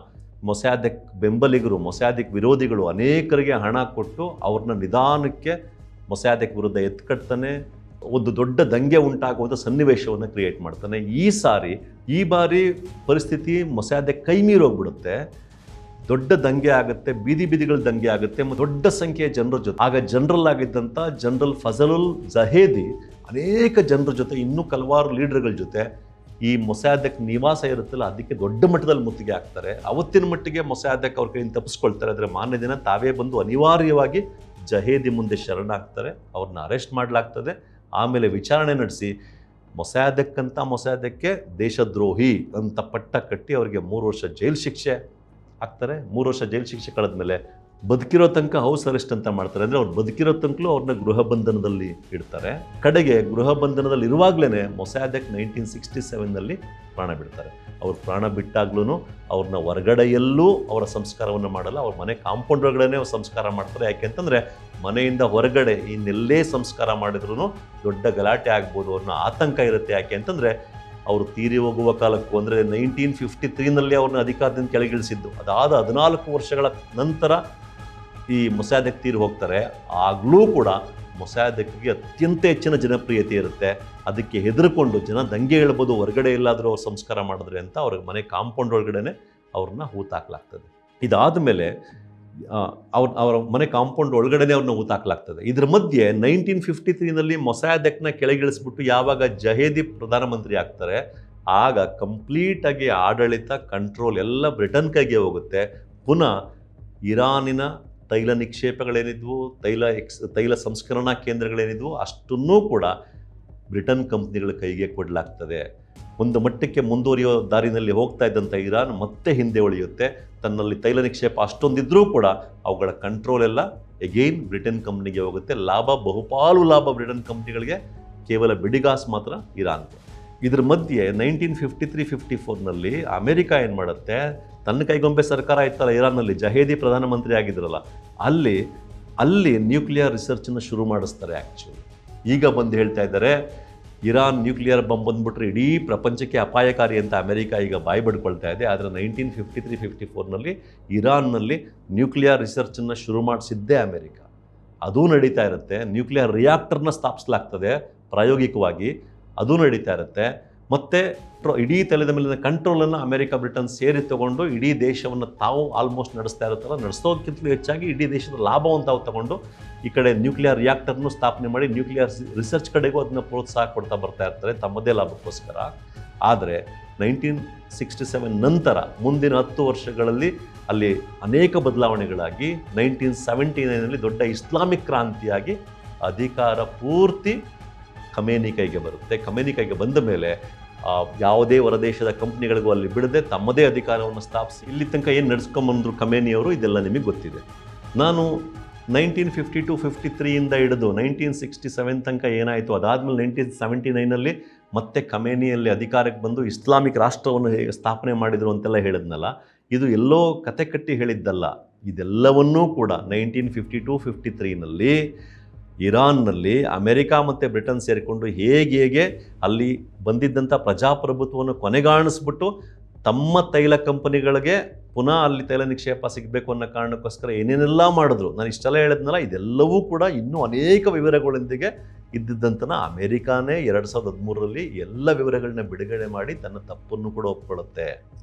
ಮೊಸಾದೆಕ್ ಬೆಂಬಲಿಗರು, ಮೊಸಾದೆಕ್ ವಿರೋಧಿಗಳು ಅನೇಕರಿಗೆ ಹಣ ಕೊಟ್ಟು ಅವ್ರನ್ನ ನಿಧಾನಕ್ಕೆ ಮೊಸಾದೆಕ್ ವಿರುದ್ಧ ಎತ್ಕಟ್ತಾನೆ. ಒಂದು ದೊಡ್ಡ ದಂಗೆ ಉಂಟಾಗುವಂಥ ಸನ್ನಿವೇಶವನ್ನು ಕ್ರಿಯೇಟ್ ಮಾಡ್ತಾನೆ. ಈ ಬಾರಿ ಪರಿಸ್ಥಿತಿ ಮೊಸಾದೆಕ್ ಕೈ ಮೀರೋಗ್ಬಿಡುತ್ತೆ. ದೊಡ್ಡ ದಂಗೆ ಆಗುತ್ತೆ, ಬೀದಿಗಳು ದಂಗೆ ಆಗುತ್ತೆ, ಮತ್ತು ದೊಡ್ಡ ಸಂಖ್ಯೆಯ ಜನರ ಜೊತೆ. ಆಗ ಜನರಲ್ ಆಗಿದ್ದಂಥ ಜನರಲ್ ಫಜಲುಲ್ ಜಹೇದಿ ಅನೇಕ ಜನರ ಜೊತೆ, ಇನ್ನೂ ಹಲವಾರು ಲೀಡರ್ಗಳ ಜೊತೆ ಈ ಮೊಸಾದೆಕ್ ನಿವಾಸ ಇರುತ್ತಲ್ಲ ಅದಕ್ಕೆ ದೊಡ್ಡ ಮಟ್ಟದಲ್ಲಿ ಮುತ್ತಿಗೆ ಹಾಕ್ತಾರೆ. ಅವತ್ತಿನ ಮಟ್ಟಿಗೆ ಮೊಸಾದೆಕ್ ಅವ್ರ ಕೈಯಿಂದ ತಪ್ಪಿಸ್ಕೊಳ್ತಾರೆ. ಆದರೆ ಮಾರನೇ ದಿನ ತಾವೇ ಬಂದು ಅನಿವಾರ್ಯವಾಗಿ ಜಹೇದಿ ಮುಂದೆ ಶರಣಾಗ್ತಾರೆ. ಅವ್ರನ್ನ ಅರೆಸ್ಟ್ ಮಾಡಲಾಗ್ತದೆ. ಆಮೇಲೆ ವಿಚಾರಣೆ ನಡೆಸಿ ಮೊಸಾದೆಕ್ಕೆ ದೇಶದ್ರೋಹಿ ಅಂತ ಪಟ್ಟ ಕಟ್ಟಿ ಅವರಿಗೆ 3 ವರ್ಷ ಜೈಲು ಶಿಕ್ಷೆ ಹಾಕ್ತಾರೆ. 3 ವರ್ಷ ಜೈಲು ಶಿಕ್ಷೆ ಕಳೆದ್ಮೇಲೆ ಬದುಕಿರೋ ತನಕ ಹೌಸ್ ಅರೆಸ್ಟ್ ಅಂತ ಮಾಡ್ತಾರೆ. ಅಂದರೆ ಅವ್ರು ಬದುಕಿರೋ ತನಕಲೂ ಅವ್ರನ್ನ ಗೃಹ ಬಂಧನದಲ್ಲಿ ಇಡ್ತಾರೆ. ಕಡೆಗೆ ಗೃಹ ಬಂಧನದಲ್ಲಿ ಇರುವಾಗಲೇ ಮೊಸಾದೆಕ್ 1967ನಲ್ಲಿ ಪ್ರಾಣ ಬಿಡ್ತಾರೆ. ಅವ್ರು ಪ್ರಾಣ ಬಿಟ್ಟಾಗ್ಲೂ ಅವ್ರನ್ನ ಹೊರಗಡೆಯಲ್ಲೂ ಅವರ ಸಂಸ್ಕಾರವನ್ನು ಮಾಡಲ್ಲ. ಅವ್ರ ಮನೆ ಕಾಂಪೌಂಡ್ ಒಳಗಡೆ ಸಂಸ್ಕಾರ ಮಾಡ್ತಾರೆ. ಯಾಕೆಂತಂದರೆ ಮನೆಯಿಂದ ಹೊರಗಡೆ ಇನ್ನೆಲ್ಲೇ ಸಂಸ್ಕಾರ ಮಾಡಿದ್ರೂ ದೊಡ್ಡ ಗಲಾಟೆ ಆಗ್ಬೋದು ಅನ್ನೋ ಆತಂಕ ಇರುತ್ತೆ. ಯಾಕೆ ಅಂತಂದರೆ ಅವರು ತೀರಿ ಹೋಗುವ ಕಾಲಕ್ಕೂ, ಅಂದರೆ 1953ನಲ್ಲಿ ಅವ್ರನ್ನ ಅಧಿಕಾರದಿಂದ ಕೆಳಗಿಳಿಸಿದ್ದು. ಅದಾದ 14 ವರ್ಷಗಳ ನಂತರ ಈ ಮೊಸಾದೆಕ್ ತೀರಿ ಹೋಗ್ತಾರೆ. ಆಗಲೂ ಕೂಡ ಮೊಸಾದೆಕ್ಗೆ ಅತ್ಯಂತ ಹೆಚ್ಚಿನ ಜನಪ್ರಿಯತೆ ಇರುತ್ತೆ. ಅದಕ್ಕೆ ಹೆದರ್ಕೊಂಡು ಜನ ದಂಗೆ ಹೇಳ್ಬೋದು, ಹೊರಗಡೆ ಎಲ್ಲಾದರೂ ಅವ್ರು ಸಂಸ್ಕಾರ ಮಾಡಿದ್ರೆ ಅಂತ ಅವ್ರ ಮನೆ ಕಾಂಪೌಂಡ್ ಒಳಗಡೆ ಅವ್ರನ್ನ ಹೂತಾಕ್ಲಾಗ್ತದೆ. ಇದಾದ ಮೇಲೆ ಅವರ ಮನೆ ಕಾಂಪೌಂಡ್ ಒಳಗಡೆ ಅವ್ರನ್ನ ಹೂತಾಕ್ಲಾಗ್ತದೆ. ಇದ್ರ ಮಧ್ಯೆ 1953ನಲ್ಲಿ ಮೊಸಾದೆಕ್ನ ಕೆಳಗಿಳಿಸ್ಬಿಟ್ಟು ಯಾವಾಗ ಜಹೇದಿ ಪ್ರಧಾನಮಂತ್ರಿ ಆಗ್ತಾರೆ, ಆಗ ಕಂಪ್ಲೀಟಾಗಿ ಆಡಳಿತ ಕಂಟ್ರೋಲ್ ಎಲ್ಲ ಬ್ರಿಟನ್ ಕೈಗೆ ಹೋಗುತ್ತೆ. ಪುನಃ ಇರಾನಿನ ತೈಲ ನಿಕ್ಷೇಪಗಳೇನಿದ್ವು, ತೈಲ ಸಂಸ್ಕರಣಾ ಕೇಂದ್ರಗಳೇನಿದ್ವು ಅಷ್ಟನ್ನೂ ಕೂಡ ಬ್ರಿಟನ್ ಕಂಪ್ನಿಗಳ ಕೈಗೆ ಕೊಡಲಾಗ್ತದೆ. ಒಂದು ಮಟ್ಟಕ್ಕೆ ಮುಂದುವರಿಯೋ ದಾರಿನಲ್ಲಿ ಹೋಗ್ತಾ ಇದ್ದಂಥ ಇರಾನ್ ಮತ್ತೆ ಹಿಂದೆ ಉಳಿಯುತ್ತೆ. ತನ್ನಲ್ಲಿ ತೈಲ ನಿಕ್ಷೇಪ ಅಷ್ಟೊಂದಿದ್ರೂ ಕೂಡ ಅವುಗಳ ಕಂಟ್ರೋಲ್ ಎಲ್ಲ ಎಗೈನ್ ಬ್ರಿಟನ್ ಕಂಪ್ನಿಗೆ ಹೋಗುತ್ತೆ. ಬಹುಪಾಲು ಲಾಭ ಬ್ರಿಟನ್ ಕಂಪ್ನಿಗಳಿಗೆ, ಕೇವಲ ಬಿಡಿಗಾಸ್ ಮಾತ್ರ ಇರಾನ್ಗೆ. ಇದ್ರ ಮಧ್ಯೆ 1953-54ನಲ್ಲಿ ಅಮೆರಿಕ ಏನು ಮಾಡುತ್ತೆ, ತನ್ನ ಕೈಗೊಂಬೆ ಸರ್ಕಾರ ಇತ್ತಲ್ಲ ಇರಾನ್ನಲ್ಲಿ, ಜಹೇದಿ ಪ್ರಧಾನಮಂತ್ರಿ ಆಗಿದ್ರಲ್ಲ, ಅಲ್ಲಿ ನ್ಯೂಕ್ಲಿಯರ್ ರಿಸರ್ಚನ್ನು ಶುರು ಮಾಡಿಸ್ತಾರೆ. ಆ್ಯಕ್ಚುಲಿ ಈಗ ಬಂದು ಹೇಳ್ತಾ ಇದ್ದಾರೆ ಇರಾನ್ ನ್ಯೂಕ್ಲಿಯರ್ ಬಾಂಬ್ ಬಂದ್ಬಿಟ್ರೆ ಇಡೀ ಪ್ರಪಂಚಕ್ಕೆ ಅಪಾಯಕಾರಿ ಅಂತ ಅಮೆರಿಕ ಈಗ ಬಾಯಿ ಬಡ್ಕೊಳ್ತಾ ಇದೆ. ಆದರೆ 1953-54ನಲ್ಲಿ ಇರಾನ್ನಲ್ಲಿ ನ್ಯೂಕ್ಲಿಯರ್ ರಿಸರ್ಚನ್ನು ಶುರು ಮಾಡಿಸಿದ್ದೇ ಅಮೆರಿಕ. ಅದೂ ನಡೀತಾ ಇರುತ್ತೆ. ನ್ಯೂಕ್ಲಿಯರ್ ರಿಯಾಕ್ಟರ್ನ ಸ್ಥಾಪಿಸಲಾಗ್ತದೆ ಪ್ರಾಯೋಗಿಕವಾಗಿ, ಅದು ನಡೀತಾ ಇರುತ್ತೆ. ಮತ್ತು ಇಡೀ ತೈಲದ ಮೇಲಿನ ಕಂಟ್ರೋಲನ್ನು ಅಮೆರಿಕ ಬ್ರಿಟನ್ ಸೇರಿ ತಗೊಂಡು ಇಡೀ ದೇಶವನ್ನು ತಾವು ಆಲ್ಮೋಸ್ಟ್ ನಡೆಸ್ತಾ ಇರುತ್ತಲ್ಲ, ನಡೆಸೋದಕ್ಕಿಂತಲೂ ಹೆಚ್ಚಾಗಿ ಇಡೀ ದೇಶದ ಲಾಭವನ್ನು ತಾವು ತಗೊಂಡು ಈ ಕಡೆ ನ್ಯೂಕ್ಲಿಯರ್ ರಿಯಾಕ್ಟರ್ನು ಸ್ಥಾಪನೆ ಮಾಡಿ ನ್ಯೂಕ್ಲಿಯರ್ ರಿಸರ್ಚ್ ಕಡೆಗೂ ಅದನ್ನ ಪ್ರೋತ್ಸಾಹ ಕೊಡ್ತಾ ಬರ್ತಾ ಇರ್ತಾರೆ ತಮ್ಮದೇ ಲಾಭಕ್ಕೋಸ್ಕರ. ಆದರೆ 1967 ನಂತರ ಮುಂದಿನ 10 ವರ್ಷಗಳಲ್ಲಿ ಅಲ್ಲಿ ಅನೇಕ ಬದಲಾವಣೆಗಳಾಗಿ 1979ನಲ್ಲಿ ದೊಡ್ಡ ಇಸ್ಲಾಮಿಕ್ ಕ್ರಾಂತಿಯಾಗಿ ಅಧಿಕಾರ ಪೂರ್ತಿ ಖಮೇನಿ ಕೈಗೆ ಬರುತ್ತೆ. ಖಮೇನಿ ಕೈಗೆ ಬಂದ ಮೇಲೆ ಯಾವುದೇ ಹೊರದೇಶದ ಕಂಪ್ನಿಗಳಿಗೂ ಅಲ್ಲಿ ಬಿಡದೆ ತಮ್ಮದೇ ಅಧಿಕಾರವನ್ನು ಸ್ಥಾಪಿಸಿ ಇಲ್ಲಿ ತನಕ ಏನು ನಡೆಸ್ಕೊಂಬಂದ್ರು ಖಮೇನಿಯವರು, ಇದೆಲ್ಲ ನಿಮಗೆ ಗೊತ್ತಿದೆ. ನಾನು 1952-53 ಹಿಡಿದು 1967 ತನಕ ಏನಾಯಿತು, ಅದಾದಮೇಲೆ 1979ನಲ್ಲಿ ಮತ್ತೆ ಖಮೇನಿಯಲ್ಲಿ ಅಧಿಕಾರಕ್ಕೆ ಬಂದು ಇಸ್ಲಾಮಿಕ್ ರಾಷ್ಟ್ರವನ್ನು ಹೇಗೆ ಸ್ಥಾಪನೆ ಮಾಡಿದರು ಅಂತೆಲ್ಲ ಹೇಳಿದ್ನಲ್ಲ, ಇದು ಎಲ್ಲೋ ಕತೆ ಕಟ್ಟಿ ಹೇಳಿದ್ದಲ್ಲ. ಇದೆಲ್ಲವನ್ನೂ ಕೂಡ 1952-53ನಲ್ಲಿ ಇರಾನ್ನಲ್ಲಿ ಅಮೆರಿಕ ಮತ್ತು ಬ್ರಿಟನ್ ಸೇರಿಕೊಂಡು ಹೇಗೆ ಅಲ್ಲಿ ಬಂದಿದ್ದಂಥ ಪ್ರಜಾಪ್ರಭುತ್ವವನ್ನು ಕೊನೆಗಾಣಿಸ್ಬಿಟ್ಟು ತಮ್ಮ ತೈಲ ಕಂಪನಿಗಳಿಗೆ ಪುನಃ ಅಲ್ಲಿ ತೈಲ ನಿಕ್ಷೇಪ ಸಿಗಬೇಕು ಅನ್ನೋ ಕಾರಣಕ್ಕೋಸ್ಕರ ಏನೇನೆಲ್ಲ ಮಾಡಿದ್ರು. ನಾನು ಇಷ್ಟೆಲ್ಲ ಹೇಳಿದ್ನಲ್ಲ, ಇದೆಲ್ಲವೂ ಕೂಡ ಇನ್ನೂ ಅನೇಕ ವಿವರಗಳೊಂದಿಗೆ ಇದ್ದಿದ್ದಂತನ ಅಮೆರಿಕಾನೇ 2013ರಲ್ಲಿ ಎಲ್ಲ ವಿವರಗಳನ್ನ ಬಿಡುಗಡೆ ಮಾಡಿ ತನ್ನ ತಪ್ಪನ್ನು ಕೂಡ ಒಪ್ಕೊಳ್ಳುತ್ತೆ.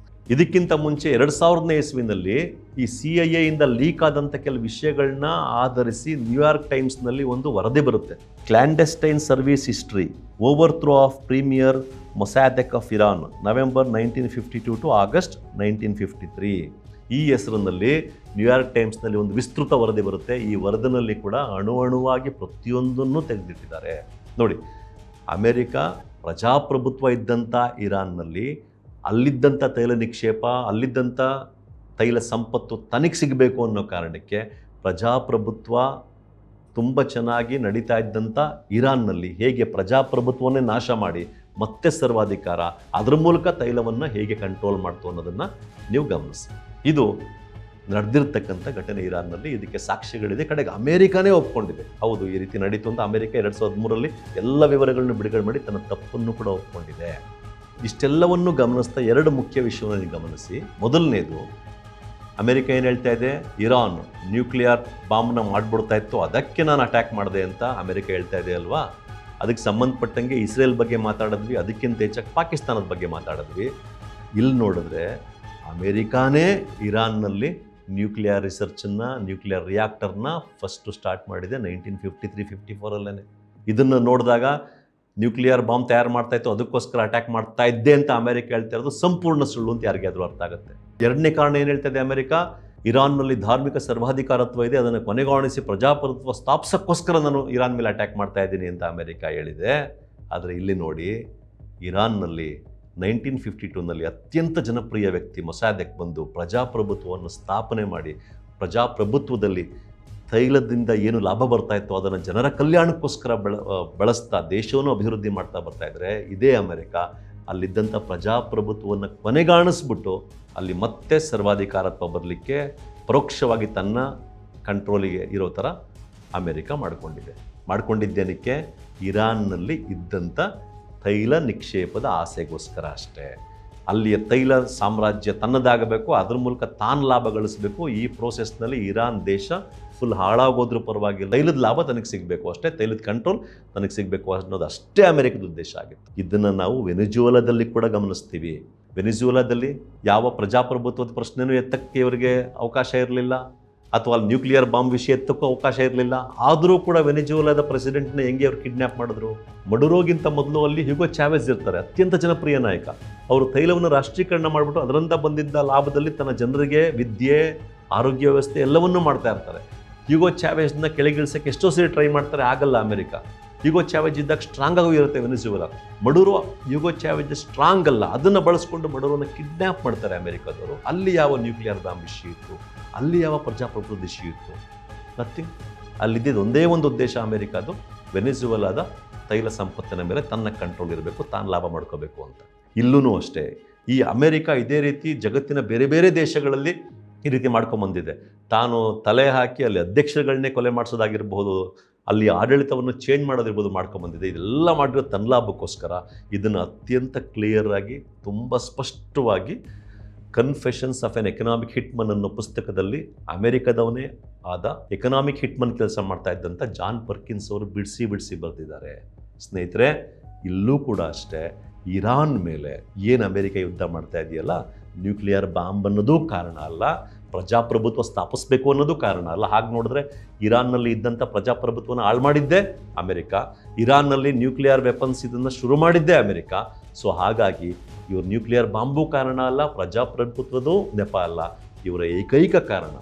ಇದಕ್ಕಿಂತ ಮುಂಚೆ 2000ನೇ ಇಸ್ವಿನಲ್ಲಿ ಈ CIA ಇಂದ ಲೀಕ್ ಆದಂಥ ಕೆಲವು ವಿಷಯಗಳನ್ನ ಆಧರಿಸಿ ನ್ಯೂಯಾರ್ಕ್ ಟೈಮ್ಸ್ನಲ್ಲಿ ಒಂದು ವರದಿ ಬರುತ್ತೆ. Clandestine service history, overthrow of premier Mossadegh of Iran, November 1952 to August 1953. ಈ ಹೆಸರಿನಲ್ಲಿ ನ್ಯೂಯಾರ್ಕ್ ಟೈಮ್ಸ್ನಲ್ಲಿ ಒಂದು ವಿಸ್ತೃತ ವರದಿ ಬರುತ್ತೆ. ಈ ವರದಿನಲ್ಲಿ ಕೂಡ ಅಣುವಾಗಿ ಪ್ರತಿಯೊಂದನ್ನು ತೆಗೆದಿಟ್ಟಿದ್ದಾರೆ. ನೋಡಿ, ಅಮೆರಿಕ ಪ್ರಜಾಪ್ರಭುತ್ವ ಇದ್ದಂಥ ಇರಾನ್ನಲ್ಲಿ ಅಲ್ಲಿದ್ದಂಥ ತೈಲ ನಿಕ್ಷೇಪ, ಅಲ್ಲಿದ್ದಂಥ ತೈಲ ಸಂಪತ್ತು ತನಗೆ ಸಿಗಬೇಕು ಅನ್ನೋ ಕಾರಣಕ್ಕೆ ಪ್ರಜಾಪ್ರಭುತ್ವ ತುಂಬ ಚೆನ್ನಾಗಿ ನಡೀತಾ ಇದ್ದಂಥ ಇರಾನ್ನಲ್ಲಿ ಹೇಗೆ ಪ್ರಜಾಪ್ರಭುತ್ವವನ್ನೇ ನಾಶ ಮಾಡಿ ಮತ್ತೆ ಸರ್ವಾಧಿಕಾರ, ಅದರ ಮೂಲಕ ತೈಲವನ್ನು ಹೇಗೆ ಕಂಟ್ರೋಲ್ ಮಾಡ್ತು ಅನ್ನೋದನ್ನು ನೀವು ಗಮನಿಸಿ. ಇದು ನಡೆದಿರ್ತಕ್ಕಂಥ ಘಟನೆ ಇರಾನ್ನಲ್ಲಿ. ಇದಕ್ಕೆ ಸಾಕ್ಷಿಗಳಿದೆ. ಕಡೆಗೆ ಅಮೇರಿಕಾನೇ ಒಪ್ಕೊಂಡಿದೆ, ಹೌದು ಈ ರೀತಿ ನಡೀತು ಅಂತ. ಅಮೇರಿಕ 2013ರಲ್ಲಿ ಎಲ್ಲ ವಿವರಗಳನ್ನು ಬಿಡುಗಡೆ ಮಾಡಿ ತನ್ನ ತಪ್ಪನ್ನು ಕೂಡ ಒಪ್ಕೊಂಡಿದೆ. ಇಷ್ಟೆಲ್ಲವನ್ನು ಗಮನಿಸ್ತಾ 2 ಮುಖ್ಯ ವಿಷಯವನ್ನು ಗಮನಿಸಿ. ಮೊದಲನೇದು, ಅಮೆರಿಕ ಏನು ಹೇಳ್ತಾ ಇದೆ, ಇರಾನ್ ನ್ಯೂಕ್ಲಿಯರ್ ಬಾಂಬ್ನ ಮಾಡಿಬಿಡ್ತಾ ಇತ್ತು, ಅದಕ್ಕೆ ನಾನು ಅಟ್ಯಾಕ್ ಮಾಡಿದೆ ಅಂತ ಅಮೆರಿಕ ಹೇಳ್ತಾ ಇದೆ ಅಲ್ವಾ. ಅದಕ್ಕೆ ಸಂಬಂಧಪಟ್ಟಂಗೆ ಇಸ್ರೇಲ್ ಬಗ್ಗೆ ಮಾತಾಡಿದ್ವಿ, ಅದಕ್ಕಿಂತ ಹೆಚ್ಚಾಗಿ ಪಾಕಿಸ್ತಾನದ ಬಗ್ಗೆ ಮಾತಾಡಿದ್ವಿ. ಇಲ್ಲಿ ನೋಡಿದ್ರೆ ಅಮೆರಿಕಾನೇ ಇರಾನ್ನಲ್ಲಿ ನ್ಯೂಕ್ಲಿಯರ್ ರಿಸರ್ಚನ್ನು, ನ್ಯೂಕ್ಲಿಯರ್ ರಿಯಾಕ್ಟರ್ನ ಫಸ್ಟು ಸ್ಟಾರ್ಟ್ ಮಾಡಿದೆ 1953-54ಅಲ್ಲೇ. ಇದನ್ನು ನೋಡಿದಾಗ ನ್ಯೂಕ್ಲಿಯರ್ ಬಾಂಬ್ ತಯಾರು ಮಾಡ್ತಾ ಇತ್ತು, ಅದಕ್ಕೋಸ್ಕರ ಅಟ್ಯಾಕ್ ಮಾಡ್ತಾ ಇದ್ದೆ ಅಂತ ಅಮೆರಿಕ ಹೇಳ್ತಾ ಇರೋದು ಸಂಪೂರ್ಣ ಸುಳ್ಳು ಅಂತ ಯಾರಿಗಾದ್ರೂ ಅರ್ಥ ಆಗುತ್ತೆ. ಎರಡನೇ ಕಾರಣ ಏನು ಹೇಳ್ತಾ ಇದೆ ಅಮೆರಿಕ, ಇರಾನ್ನಲ್ಲಿ ಧಾರ್ಮಿಕ ಸರ್ವಾಧಿಕಾರತ್ವ ಇದೆ, ಅದನ್ನು ಕೊನೆಗಾಣಿಸಿ ಪ್ರಜಾಪ್ರಭುತ್ವ ಸ್ಥಾಪಿಸೋಕ್ಕೋಸ್ಕರ ನಾನು ಇರಾನ್ ಮೇಲೆ ಅಟ್ಯಾಕ್ ಮಾಡ್ತಾ ಇದ್ದೀನಿ ಅಂತ ಅಮೆರಿಕ ಹೇಳಿದೆ. ಆದರೆ ಇಲ್ಲಿ ನೋಡಿ, ಇರಾನ್ನಲ್ಲಿ 1952ನಲ್ಲಿ ಅತ್ಯಂತ ಜನಪ್ರಿಯ ವ್ಯಕ್ತಿ ಮೊಸಾದೆಕ್ ಬಂದು ಪ್ರಜಾಪ್ರಭುತ್ವವನ್ನು ಸ್ಥಾಪನೆ ಮಾಡಿ ಪ್ರಜಾಪ್ರಭುತ್ವದಲ್ಲಿ ತೈಲದಿಂದ ಏನು ಲಾಭ ಬರ್ತಾ ಇತ್ತು ಅದನ್ನು ಜನರ ಕಲ್ಯಾಣಕ್ಕೋಸ್ಕರ ಬಳಸ್ತಾ ದೇಶವನ್ನು ಅಭಿವೃದ್ಧಿ ಮಾಡ್ತಾ ಬರ್ತಾ ಇದ್ದಾರೆ. ಇದೇ ಅಮೆರಿಕ ಅಲ್ಲಿದ್ದಂಥ ಪ್ರಜಾಪ್ರಭುತ್ವವನ್ನು ಕೊನೆಗಾಣಿಸ್ಬಿಟ್ಟು ಅಲ್ಲಿ ಮತ್ತೆ ಸರ್ವಾಧಿಕಾರತ್ವ ಬರಲಿಕ್ಕೆ ಪರೋಕ್ಷವಾಗಿ ತನ್ನ ಕಂಟ್ರೋಲಿಗೆ ಇರೋ ಥರ ಅಮೆರಿಕ ಮಾಡ್ಕೊಂಡಿದ್ದೇನಕ್ಕೆ, ಇರಾನ್ನಲ್ಲಿ ಇದ್ದಂಥ ತೈಲ ನಿಕ್ಷೇಪದ ಆಸೆಗೋಸ್ಕರ ಅಷ್ಟೇ. ಅಲ್ಲಿಯ ತೈಲ ಸಾಮ್ರಾಜ್ಯ ತನ್ನದಾಗಬೇಕು, ಅದ್ರ ಮೂಲಕ ತಾನು ಲಾಭ ಗಳಿಸಬೇಕು. ಈ ಪ್ರೋಸೆಸ್ನಲ್ಲಿ ಇರಾನ್ ದೇಶ ಫುಲ್ ಹಾಳಾಗೋದ್ರ ಪರವಾಗಿಲ್ಲ, ತೈಲದ ಲಾಭ ತನಗೆ ಸಿಗಬೇಕು ಅಷ್ಟೇ, ತೈಲದ ಕಂಟ್ರೋಲ್ ತನಗೆ ಸಿಗಬೇಕು ಅನ್ನೋದು ಅಷ್ಟೇ ಅಮೆರಿಕದ ಉದ್ದೇಶ ಆಗಿತ್ತು. ಇದನ್ನು ನಾವು ವೆನಿಜುವೆಲಾದಲ್ಲಿ ಕೂಡ ಗಮನಿಸ್ತೀವಿ. ವೆನಿಜುವೆಲಾದಲ್ಲಿ ಯಾವ ಪ್ರಜಾಪ್ರಭುತ್ವದ ಪ್ರಶ್ನೆನೂ ಎತ್ತಕ್ಕೆ ಇವರಿಗೆ ಅವಕಾಶ ಇರಲಿಲ್ಲ, ಅಥವಾ ಅಲ್ಲಿ ನ್ಯೂಕ್ಲಿಯರ್ ಬಾಂಬ್ ವಿಷಯ ಎತ್ತಕ್ಕೂ ಅವಕಾಶ ಇರಲಿಲ್ಲ. ಆದರೂ ಕೂಡ ವೆನಿಜುವೆಲಾದ ಪ್ರೆಸಿಡೆಂಟ್ನ ಹೆಂಗೆ ಅವ್ರು ಕಿಡ್ನ್ಯಾಪ್ ಮಾಡಿದ್ರು? ಮಡುರೋಗಿಂತ ಮೊದಲು ಅಲ್ಲಿ ಹ್ಯೂಗೋ ಚಾವೆಜ್ ಇರ್ತಾರೆ, ಅತ್ಯಂತ ಜನಪ್ರಿಯ ನಾಯಕ. ಅವರು ತೈಲವನ್ನು ರಾಷ್ಟ್ರೀಕರಣ ಮಾಡಿಬಿಟ್ಟು ಅದರಿಂದ ಬಂದಿದ್ದ ಲಾಭದಲ್ಲಿ ತನ್ನ ಜನರಿಗೆ ವಿದ್ಯೆ, ಆರೋಗ್ಯ ವ್ಯವಸ್ಥೆ ಎಲ್ಲವನ್ನೂ ಮಾಡ್ತಾ ಇರ್ತಾರೆ. ಹ್ಯೂಗೋ ಚಾವೆಜ್ನ ಕೆಳಗಿಳಿಸೋಕ್ಕೆ ಎಷ್ಟೋ ಸರಿ ಟ್ರೈ ಮಾಡ್ತಾರೆ, ಆಗಲ್ಲ ಅಮೆರಿಕ. ಹ್ಯೂಗೋ ಚಾವೆಜ್ ಇದ್ದಾಗ ಸ್ಟ್ರಾಂಗ್ ಆಗೂ ಇರುತ್ತೆ ವೆನಿಜುವೆಲಾ. ಮಡುರೋ ಹ್ಯೂಗೋ ಚಾವೆಜ್ ಸ್ಟ್ರಾಂಗ್ ಅಲ್ಲ, ಅದನ್ನು ಬಳಸ್ಕೊಂಡು ಮಡುರೋನ ಕಿಡ್ನ್ಯಾಪ್ ಮಾಡ್ತಾರೆ ಅಮೆರಿಕದವರು. ಅಲ್ಲಿ ಯಾವ ನ್ಯೂಕ್ಲಿಯರ್ ಬಾಂಬ್ ಇಶ್ಯೂ ಇತ್ತು, ಅಲ್ಲಿ ಯಾವ ಪ್ರಜಾಪ್ರಭುತ್ವದ ಇಶ್ಯೂ ಇತ್ತು? ನಥಿಂಗ್. ಅಲ್ಲಿದ್ದಿದ್ದು ಒಂದೇ ಒಂದು ಉದ್ದೇಶ ಅಮೆರಿಕದು, ವೆನಿಜುವೆಲಾದ ತೈಲ ಸಂಪತ್ತಿನ ಮೇಲೆ ತನ್ನ ಕಂಟ್ರೋಲ್ ಇರಬೇಕು, ತಾನು ಲಾಭ ಮಾಡ್ಕೋಬೇಕು ಅಂತ. ಇಲ್ಲೂ ಅಷ್ಟೇ, ಈ ಅಮೆರಿಕ ಇದೇ ರೀತಿ ಜಗತ್ತಿನ ಬೇರೆ ಬೇರೆ ದೇಶಗಳಲ್ಲಿ ಈ ರೀತಿ ಮಾಡ್ಕೊಂಬಂದಿದೆ. ತಾನು ತಲೆ ಹಾಕಿ ಅಲ್ಲಿ ಅಧ್ಯಕ್ಷರುಗಳನ್ನೇ ಕೊಲೆ ಮಾಡಿಸೋದಾಗಿರ್ಬೋದು, ಅಲ್ಲಿ ಆಡಳಿತವನ್ನು ಚೇಂಜ್ ಮಾಡೋದಿರ್ಬೋದು ಮಾಡ್ಕೊಂಬಂದಿದೆ. ಇದೆಲ್ಲ ಮಾಡಿರೋ ತನ್ನ ಲಾಭಕ್ಕೋಸ್ಕರ. ಇದನ್ನು ಅತ್ಯಂತ ಕ್ಲಿಯರಾಗಿ, ತುಂಬ ಸ್ಪಷ್ಟವಾಗಿ ಕನ್ಫೆಷನ್ಸ್ ಆಫ್ ಎನ್ ಎಕನಾಮಿಕ್ ಹಿಟ್ಮನ್ ಅನ್ನೋ ಪುಸ್ತಕದಲ್ಲಿ ಅಮೆರಿಕದವನೇ ಆದ ಎಕನಾಮಿಕ್ ಹಿಟ್ಮನ್ ಕೆಲಸ ಮಾಡ್ತಾ ಇದ್ದಂಥ ಜಾನ್ ಪರ್ಕಿನ್ಸ್ ಅವರು ಬಿಡಿಸಿ ಬರೆದಿದ್ದಾರೆ. ಸ್ನೇಹಿತರೆ, ಇಲ್ಲೂ ಕೂಡ ಅಷ್ಟೇ, ಇರಾನ್ ಮೇಲೆ ಏನು ಅಮೆರಿಕ ಯುದ್ಧ ಮಾಡ್ತಾ ಇದೆಯಲ್ಲ, ನ್ಯೂಕ್ಲಿಯರ್ ಬಾಂಬ್ ಅನ್ನೋದು ಕಾರಣ ಅಲ್ಲ, ಪ್ರಜಾಪ್ರಭುತ್ವ ಸ್ಥಾಪಿಸಬೇಕು ಅನ್ನೋದು ಕಾರಣ ಅಲ್ಲ. ಹಾಗೆ ನೋಡಿದ್ರೆ ಇರಾನ್ನಲ್ಲಿ ಇದ್ದಂಥ ಪ್ರಜಾಪ್ರಭುತ್ವನ ಹಾಳು ಮಾಡಿದ್ದೇ ಅಮೆರಿಕ, ಇರಾನ್ನಲ್ಲಿ ನ್ಯೂಕ್ಲಿಯರ್ ವೆಪನ್ಸ್ ಇದನ್ನು ಶುರು ಮಾಡಿದ್ದೇ ಅಮೆರಿಕ. ಸೊ ಹಾಗಾಗಿ ಇವ್ರ ನ್ಯೂಕ್ಲಿಯರ್ ಬಾಂಬು ಕಾರಣ ಅಲ್ಲ, ಪ್ರಜಾಪ್ರಭುತ್ವದ ನೆಪ ಅಲ್ಲ, ಇವರ ಏಕೈಕ ಕಾರಣ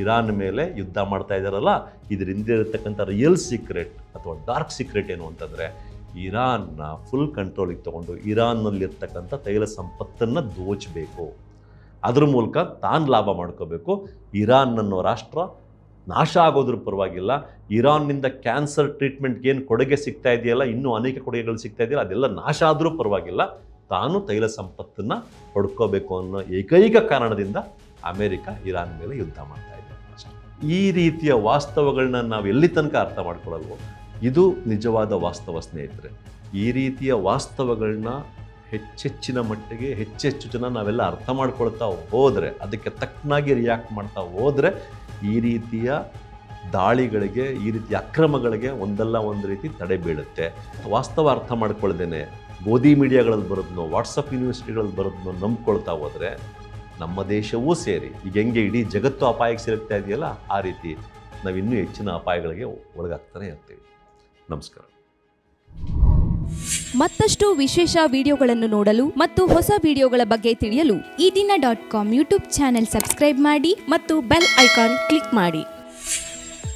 ಇರಾನ್ ಮೇಲೆ ಯುದ್ಧ ಮಾಡ್ತಾ ಇದ್ದಾರಲ್ಲ, ಇದರಿಂದ ಇರತಕ್ಕಂಥ ರಿಯಲ್ ಸೀಕ್ರೆಟ್ ಅಥವಾ ಡಾರ್ಕ್ ಸೀಕ್ರೆಟ್ ಏನು ಅಂತಂದರೆ, ಇರಾನ್ನ ಫುಲ್ ಕಂಟ್ರೋಲಿಗೆ ತೊಗೊಂಡು ಇರಾನ್ನಲ್ಲಿರ್ತಕ್ಕಂಥ ತೈಲ ಸಂಪತ್ತನ್ನು ದೋಚಬೇಕು, ಅದ್ರ ಮೂಲಕ ತಾನು ಲಾಭ ಮಾಡ್ಕೋಬೇಕು. ಇರಾನ್ ಅನ್ನೋ ರಾಷ್ಟ್ರ ನಾಶ ಆಗೋದ್ರ ಪರವಾಗಿಲ್ಲ, ಇರಾನ್ನಿಂದ ಕ್ಯಾನ್ಸರ್ ಟ್ರೀಟ್ಮೆಂಟ್ಗೆ ಏನು ಕೊಡುಗೆ ಸಿಗ್ತಾ ಇದೆಯಲ್ಲ, ಇನ್ನೂ ಅನೇಕ ಕೊಡುಗೆಗಳು ಸಿಗ್ತಾ ಇದೆಯಲ್ಲ, ಅದೆಲ್ಲ ನಾಶ ಆದರೂ ಪರವಾಗಿಲ್ಲ, ತಾನು ತೈಲ ಸಂಪತ್ತನ್ನು ಪಡ್ಕೋಬೇಕು ಅನ್ನೋ ಏಕೈಕ ಕಾರಣದಿಂದ ಅಮೆರಿಕ ಇರಾನ್ ಮೇಲೆ ಯುದ್ಧ ಮಾಡ್ತಾ ಇದೆ ಅಷ್ಟೇ. ಈ ರೀತಿಯ ವಾಸ್ತವಗಳನ್ನ ನಾವು ಎಲ್ಲಿ ತನಕ ಅರ್ಥ ಮಾಡ್ಕೊಳ್ಳಲ್ವೋ, ಇದು ನಿಜವಾದ ವಾಸ್ತವ ಸ್ನೇಹಿತರೆ. ಈ ರೀತಿಯ ವಾಸ್ತವಗಳನ್ನ ಹೆಚ್ಚೆಚ್ಚಿನ ಮಟ್ಟಿಗೆ ಹೆಚ್ಚೆಚ್ಚು ಜನ ನಾವೆಲ್ಲ ಅರ್ಥ ಮಾಡ್ಕೊಳ್ತಾ ಹೋದರೆ, ಅದಕ್ಕೆ ತಕ್ಕನಾಗಿ ರಿಯಾಕ್ಟ್ ಮಾಡ್ತಾ ಹೋದರೆ, ಈ ರೀತಿಯ ದಾಳಿಗಳಿಗೆ, ಈ ರೀತಿಯ ಅಕ್ರಮಗಳಿಗೆ ಒಂದಲ್ಲ ಒಂದು ರೀತಿ ತಡೆ ಬೀಳುತ್ತೆ. ವಾಸ್ತವ ಅರ್ಥ ಮಾಡ್ಕೊಳ್ದೇನೆ ಗೋಧಿ ಮೀಡಿಯಾಗಳಲ್ಲಿ ಬರೋದನ್ನೋ, ವಾಟ್ಸಪ್ ಯೂನಿವರ್ಸಿಟಿಗಳಲ್ಲಿ ಬರೋದನ್ನೋ ನಂಬ್ಕೊಳ್ತಾ ಹೋದರೆ, ನಮ್ಮ ದೇಶವೂ ಸೇರಿ ಈಗ ಹೆಂಗೆ ಇಡೀ ಜಗತ್ತು ಅಪಾಯಕ್ಕೆ ಸಿಲುಕ್ತಾ ಇದೆಯಲ್ಲ, ಆ ರೀತಿ ನಾವು ಇನ್ನೂ ಹೆಚ್ಚಿನ ಅಪಾಯಗಳಿಗೆ ಒಳಗಾಗ್ತಾನೆ ಇರ್ತೀವಿ. ನಮಸ್ಕಾರ. ಮತ್ತಷ್ಟು ವಿಶೇಷ ವಿಡಿಯೋಗಳನ್ನು ನೋಡಲು ಮತ್ತು ಹೊಸ ವಿಡಿಯೋಗಳ ಬಗ್ಗೆ ತಿಳಿಯಲು EDina.com ಯೂಟ್ಯೂಬ್ ಚಾನೆಲ್ ಸಬ್ಸ್ಕ್ರೈಬ್ ಮಾಡಿ ಮತ್ತು ಬೆಲ್ ಐಕಾನ್ ಕ್ಲಿಕ್ ಮಾಡಿ.